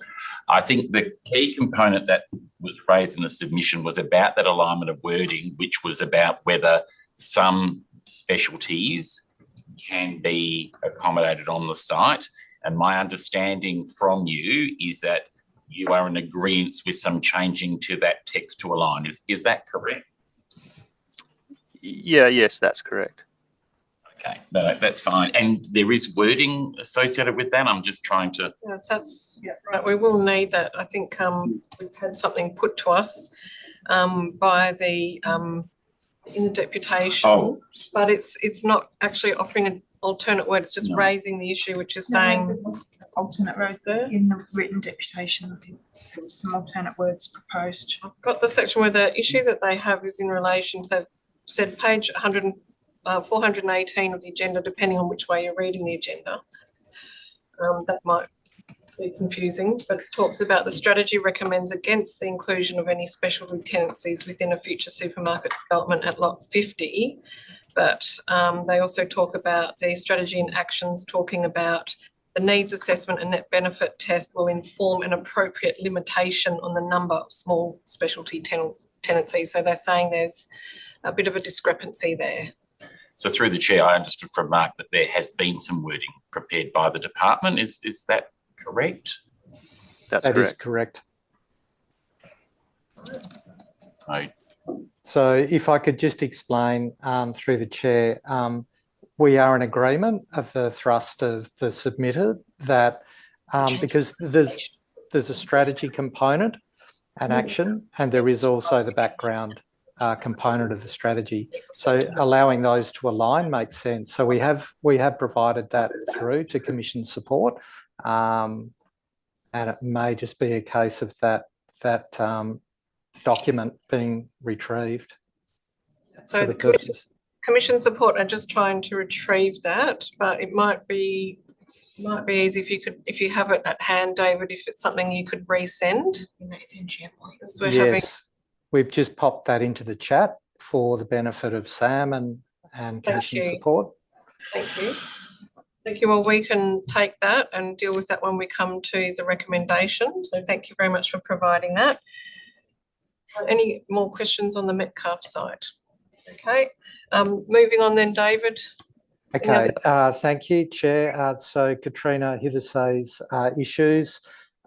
I think the key component that was raised in the submission was about that alignment of wording, which was about whether some specialties can be accommodated on the site. And my understanding from you is that you are in agreement with some changing to that text to align. Is that correct? Yes, that's correct. Okay, no, that's fine. And there is wording associated with that. I'm just trying to. Yeah, that's right. We will need that. I think we've had something put to us by the in the deputation, but it's not actually offering an alternate word. It's just raising the issue, which is saying alternate words there in the written deputation. I think some alternate words proposed. I've got the section where the issue that they have is in relation to, they've said page 418 of the agenda, depending on which way you're reading the agenda. That might be confusing, but it talks about the strategy recommends against the inclusion of any specialty tenancies within a future supermarket development at lot 50. But they also talk about the strategy and actions, talking about the needs assessment and net benefit test will inform an appropriate limitation on the number of small specialty tenancies. So they're saying there's a bit of a discrepancy there. So through the chair, I understood from Mark that there has been some wording prepared by the department. Is that correct? That is correct. Right. So if I could just explain through the chair, we are in agreement of the thrust of the submitted that because there's a strategy component and action, and there is also the background component of the strategy. So allowing those to align makes sense. So we have provided that through to Commission support, and it may just be a case of that document being retrieved. So the Commission support are just trying to retrieve that, but it might be easy if you have it at hand, David, if it's something you could resend. It's in SharePoint. Yes, we've just popped that into the chat for the benefit of Sam and Commission support. Thank you. Thank you. Well, we can take that and deal with that when we come to the recommendation. So thank you very much for providing that. Any more questions on the Metcalfe site? Okay. Moving on then, David. Okay, thank you, Chair. So Katrina Hithersays issues.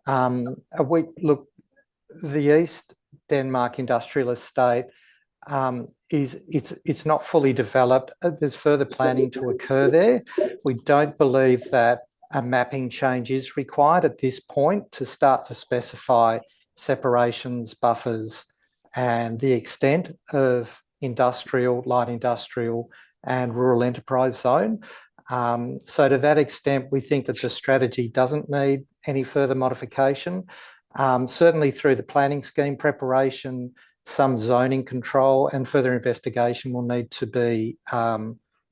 Look, the East Denmark Industrial Estate it's not fully developed. There's further planning to occur there. We don't believe that a mapping change is required at this point to start to specify separations, buffers, and the extent of industrial, light industrial, and rural enterprise zone. So to that extent, we think that the strategy doesn't need any further modification. Certainly through the planning scheme preparation, some zoning control and further investigation will need to be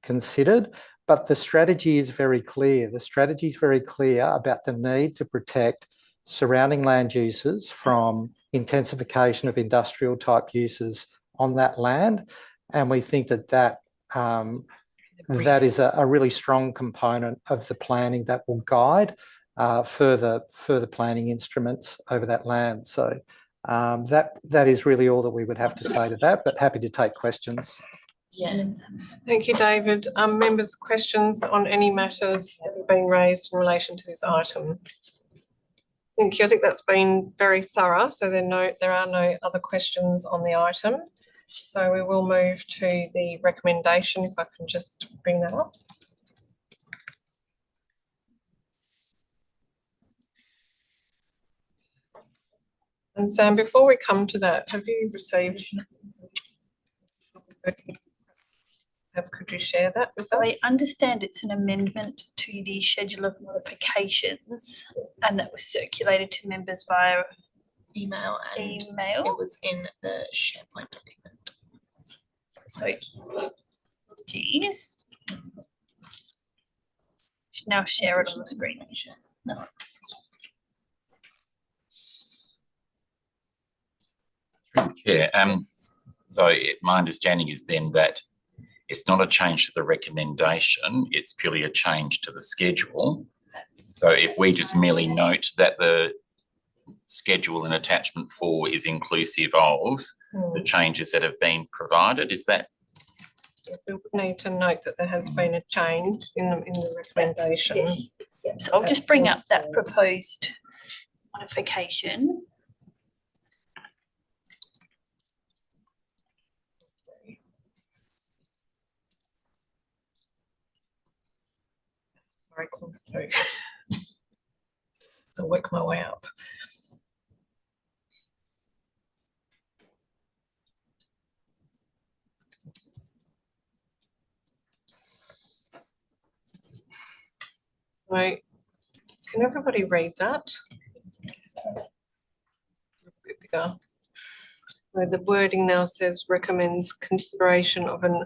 considered. But the strategy is very clear. The strategy is very clear about the need to protect surrounding land uses from intensification of industrial type uses on that land. And we think that that is a really strong component of the planning that will guide further planning instruments over that land. So that is really all that we would have to say to that, but happy to take questions. Yeah. Thank you, David. Members, questions on any matters that have been raised in relation to this item? Thank you. I think that's been very thorough. So there are no other questions on the item. So we will move to the recommendation, if I can just bring that up. And Sam, before we come to that, have you received? Could you share that with us? I understand it's an amendment to the schedule of modifications, and that was circulated to members via email. And email. it was in the SharePoint document. So, geez. Now share it on the screen. No. Yeah. So my understanding is then that it's not a change to the recommendation, it's purely a change to the schedule. So if we just merely note that the schedule in attachment 4 is inclusive of the changes that have been provided, is that? Yes, we would need to note that there has been a change in the recommendation. Yep. So I'll just bring up that proposed modification. Sorry, so I'll work my way up. So, can everybody read that? So the wording now says recommends consideration of an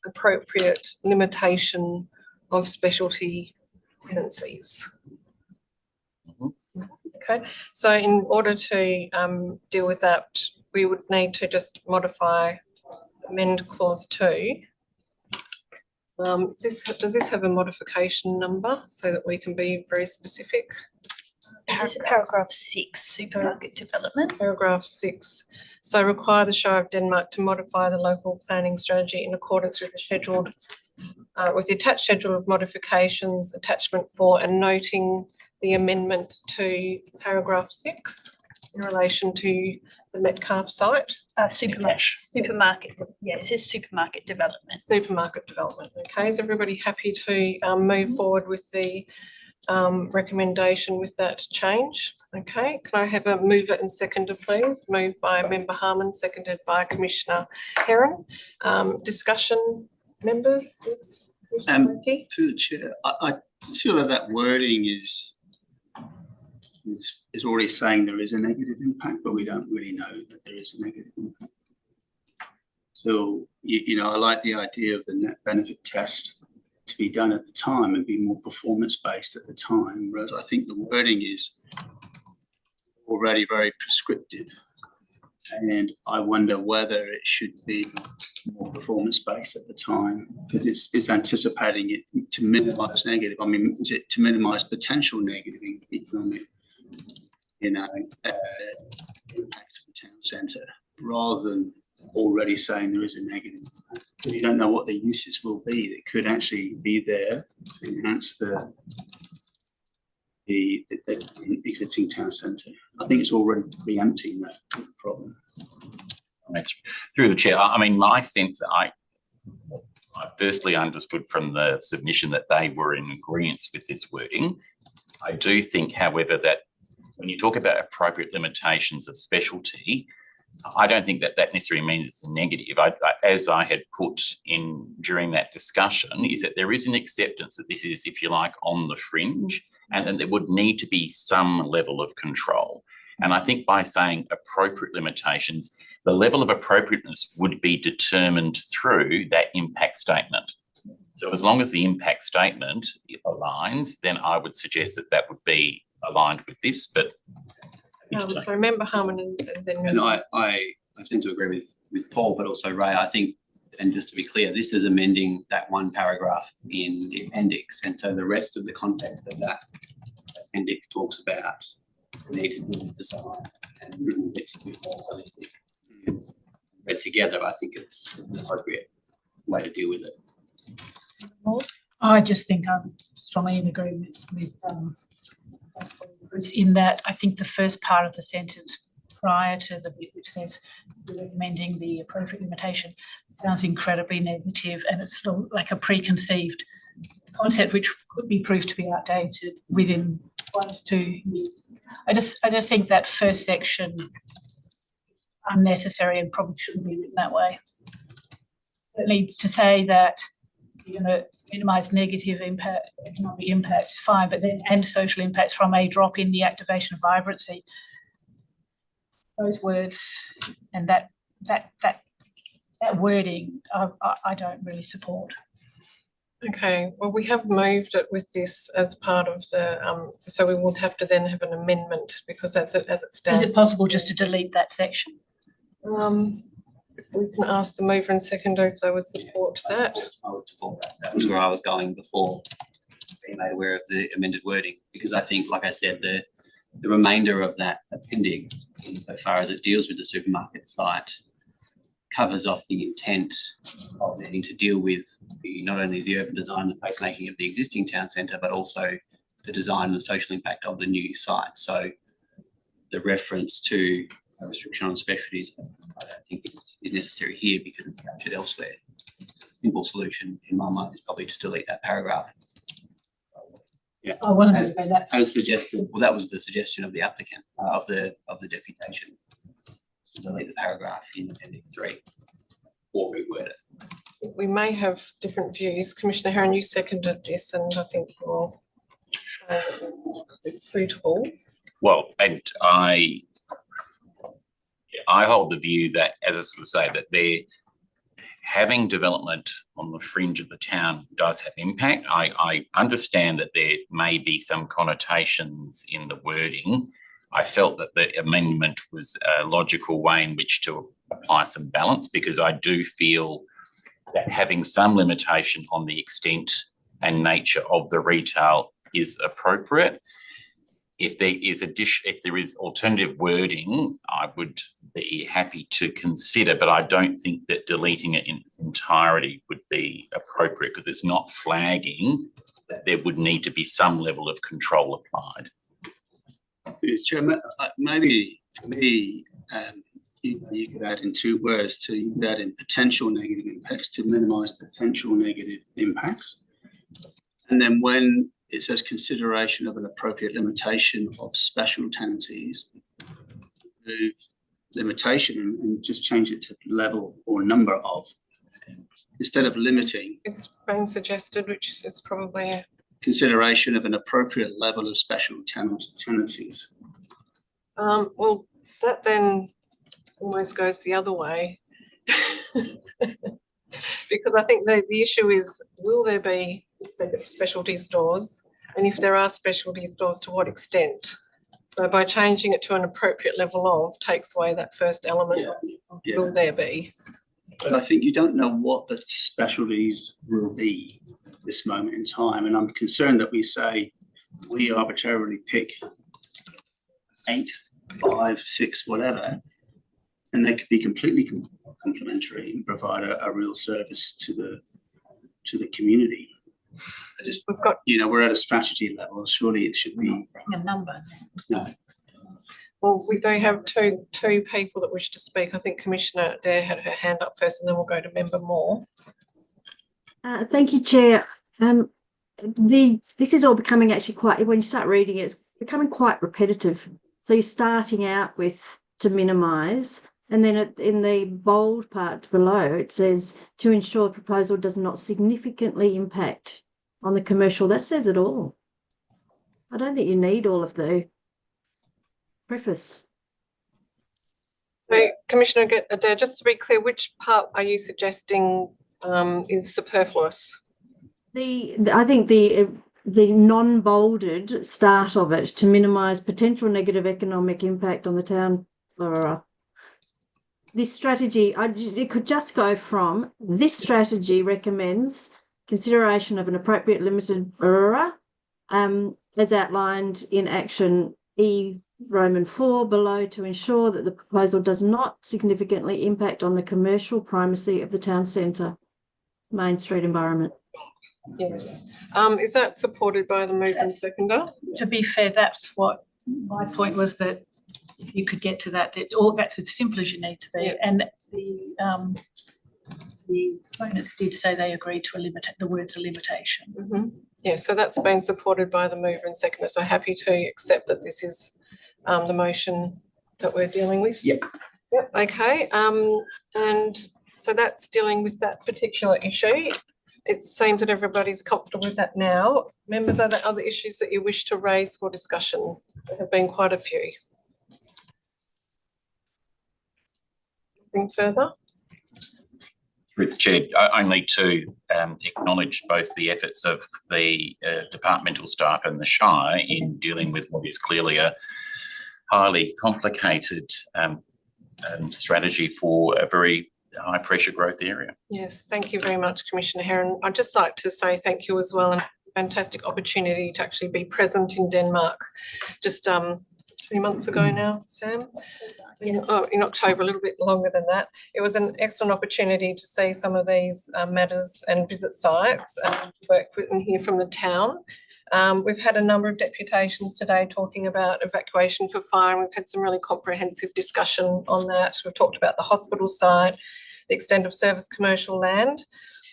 appropriate limitation of specialty tenancies. Okay, so in order to deal with that, we would need to just amend clause 2. Does this have a modification number so that we can be very specific? Paragraph 6, supermarket development. Paragraph 6. So require the Shire of Denmark to modify the local planning strategy in accordance with the attached schedule of modifications, attachment 4, and noting the amendment to paragraph 6 in relation to the Metcalfe site. Supermarket. Yeah, it says supermarket development. Supermarket development. Okay, is everybody happy to move forward with the recommendation with that change? Okay, can I have a mover and seconder, please? Moved by Member Harmon, seconded by Commissioner Heron. Discussion, members? Through the chair, I feel that wording is already saying there is a negative impact, but we don't really know that there is a negative impact. So, you know, I like the idea of the net benefit test to be done at the time and be more performance-based at the time, whereas I think the wording is already very prescriptive. And I wonder whether it should be more performance-based at the time, because it's anticipating it to minimise negative. I mean, is it to minimise potential negative economic, impact for the town centre, rather than already saying there is a negative impact. You don't know what the uses will be that could actually be there to enhance the existing town centre. I think it's already preempting that problem. Through the chair, I mean, my sense, I firstly understood from the submission that they were in agreement with this wording. I do think, however, that when you talk about appropriate limitations of specialty, I don't think that that necessarily means it's a negative. As I had put in during that discussion, is that there is an acceptance that this is, if you like, on the fringe, and then there would need to be some level of control. And I think by saying appropriate limitations, the level of appropriateness would be determined through that impact statement. So as long as the impact statement aligns, then I would suggest that that would be aligned with this. But so member Harmon and then. And I tend to agree with Paul, but also Ray. I think, and just to be clear, this is amending that one paragraph in the appendix, and so the rest of the context of that appendix talks about the need to do with design and it's a bit more holistic. Read together, I think it's an appropriate way to deal with it. I just think I'm strongly in agreement with Bruce in that I think the first part of the sentence prior to the bit which says recommending the appropriate limitation sounds incredibly negative, and it's sort of like a preconceived concept which could be proved to be outdated within 1 to 2 years. I just think that first section unnecessary and probably shouldn't be written that way. It needs to say that you're going to minimise negative impact, economic impacts, fine, but then and social impacts from a drop in the activation of vibrancy. Those words and that wording, I don't really support. Okay, well, we have moved it with this as part of the, so we would have to then have an amendment because as it stands. Is it possible just to delete that section? We can ask the mover and seconder if they would support that. I would support that. That was where I was going before being made aware of the amended wording, because I think, like I said, the remainder of that appendix, insofar as it deals with the supermarket site, covers off the intent of needing to deal with not only the urban design and the placemaking of the existing town centre, but also the design and the social impact of the new site. So the reference to a restriction on specialties, I don't think is necessary here because it's captured elsewhere. So the simple solution in my mind is probably to delete that paragraph. Yeah, I wasn't going to say that. As suggested. Well, that was the suggestion of the applicant of the deputation. To delete the paragraph in appendix 3 or reword it. We may have different views. Commissioner Herron, you seconded this, and I think you're it's suitable. Well, and I hold the view that, as I sort of say, that they're having development on the fringe of the town does have impact. I understand that there may be some connotations in the wording. I felt that the amendment was a logical way in which to apply some balance, because I do feel that having some limitation on the extent and nature of the retail is appropriate. If there is alternative wording, I would be happy to consider, but I don't think that deleting it in its entirety would be appropriate because it's not flagging that there would need to be some level of control applied. Chairman, maybe for me, you could add in 2 words to that in potential negative impacts to minimise potential negative impacts. And then when it says consideration of an appropriate limitation of special tenancies, move limitation and just change it to level or number of, instead of limiting. It's been suggested, which is probably a consideration of an appropriate level of special tenancies. Well, that then almost goes the other way. Because I think the issue is, will there be specialty stores? And if there are specialty stores, to what extent? So by changing it to an appropriate level of takes away that first element. Yeah. Will there be? But I think you don't know what the specialties will be at this moment in time. And I'm concerned that we say we arbitrarily pick 8, 5, 6, whatever, and they could be completely complementary and provide a real service to the community. We've got, we're at a strategy level. Surely it should be a number. No. Well, we do have two people that wish to speak. I think Commissioner Dare had her hand up first, and then we'll go to Member Moore. Thank you, Chair. This is all becoming actually quite, when you start reading it, it's becoming quite repetitive. So you're starting out with to minimise, and then in the bold part below, it says to ensure the proposal does not significantly impact on the commercial. That says it all. I don't think you need all of the preface. So, Commissioner Adair, just to be clear, which part are you suggesting is superfluous? I think the non-bolded start of it, to minimise potential negative economic impact on the town. This strategy, it could just go from this strategy recommends consideration of an appropriate limited as outlined in action E Roman 4 below to ensure that the proposal does not significantly impact on the commercial primacy of the town centre, Main Street environment. Yes. Is that supported by the mover and seconder? To be fair, that's what my point was, that if you could get to that, that's as simple as you need to be. Yep. And the opponents did say they agreed to the words a limitation. Mm-hmm. Yeah, so that's been supported by the mover and seconder. So happy to accept that this is the motion that we're dealing with. Yep. Yep. Okay. And so that's dealing with that particular issue. It seems that everybody's comfortable with that now. Members, are there other issues that you wish to raise for discussion? There have been quite a few. Anything further? Through the Chair, only to acknowledge both the efforts of the departmental staff and the Shire in dealing with what is clearly a highly complicated strategy for a very high pressure growth area. Yes, thank you very much, Commissioner Heron. I'd just like to say thank you as well, and a fantastic opportunity to actually be present in Denmark just 3 months ago now, Sam, in October, a little bit longer than that. It was an excellent opportunity to see some of these matters and visit sites and work with and hear from the town. We've had a number of deputations today talking about evacuation for fire, and we've had some really comprehensive discussion on that. We've talked about the hospital site, the extent of service commercial land.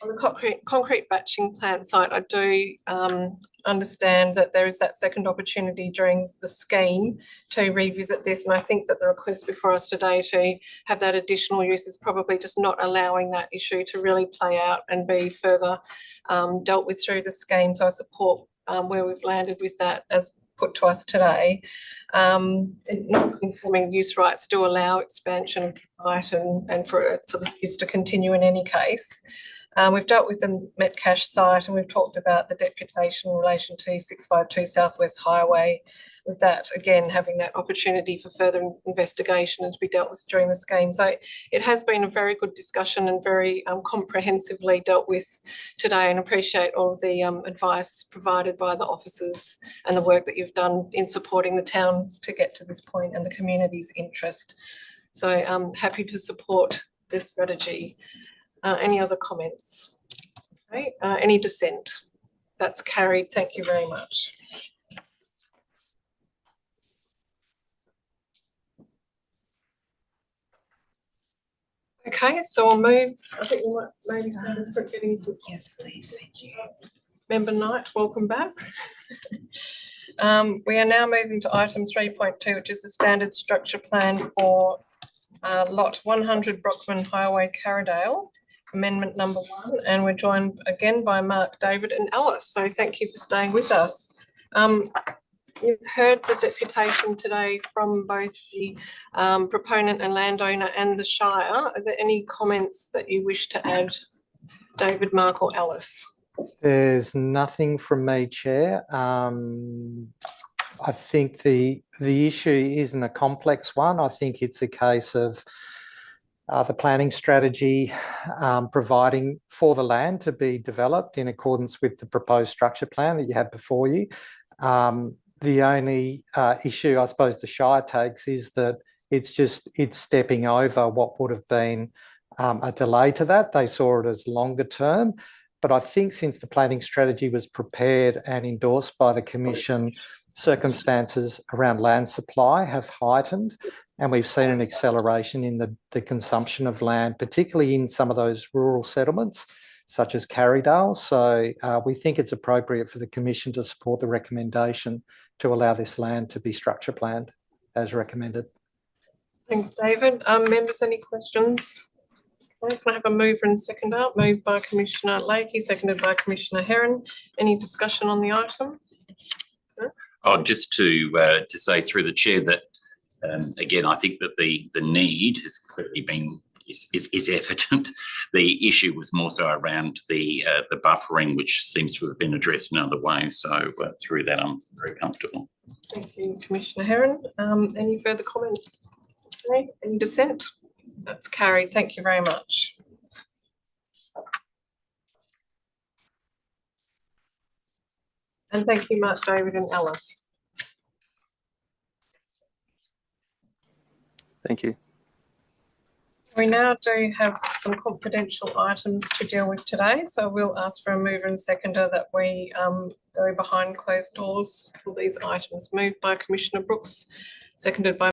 On the concrete batching plant site, I do understand that there is that second opportunity during the scheme to revisit this, and I think that the request before us today to have that additional use is probably just not allowing that issue to really play out and be further dealt with through the scheme. So I support where we've landed with that as put to us today. Non-conforming use rights do allow expansion of the site and for the use to continue in any case. We've dealt with the Metcash site, and we've talked about the deputation in relation to 652 Southwest Highway, with that, again, having that opportunity for further investigation and to be dealt with during the scheme. So it has been a very good discussion and very comprehensively dealt with today, and appreciate all of the advice provided by the officers and the work that you've done in supporting the town to get to this point and the community's interest. So I'm happy to support this strategy. Any other comments? Okay. Any dissent? That's carried. Thank you very much. Okay, so I'll move. I think we might maybe start as getting some. Yes, please. Thank you. Member Knight, welcome back. We are now moving to item 3.2, which is the standard structure plan for lot 100 Brockman Highway, Carradale. Amendment number 1, and we're joined again by Mark, David and Alice. So thank you for staying with us. You've heard the deputation today from both the proponent and landowner and the Shire. Are there any comments that you wish to add, David, Mark or Alice? There's nothing from me, Chair. I think the issue isn't a complex one. I think it's a case of the planning strategy providing for the land to be developed in accordance with the proposed structure plan that you have before you. The only issue I suppose the Shire takes is that it's stepping over what would have been a delay to that. They saw it as longer term. But I think since the planning strategy was prepared and endorsed by the Commission, circumstances around land supply have heightened, and we've seen an acceleration in the consumption of land, particularly in some of those rural settlements. such as Carrydale. So we think it's appropriate for the Commission to support the recommendation to allow this land to be structure planned as recommended. Thanks, David. Members, any questions? Okay, can I have a mover and seconder? Moved by Commissioner Lakey, seconded by Commissioner Herron. Any discussion on the item? Oh, just to say through the chair that again, I think that the need has clearly been is evident. The issue was more so around the buffering, which seems to have been addressed in other ways. So through that, I'm very comfortable. Thank you, Commissioner Herron. Any further comments? Okay, any dissent? That's carried. Thank you very much. And thank you, Mark, David and Alice. Thank you. We now do have some confidential items to deal with today, so we'll ask for a mover and seconder that we go behind closed doors for these items. Moved by Commissioner Brooks, seconded by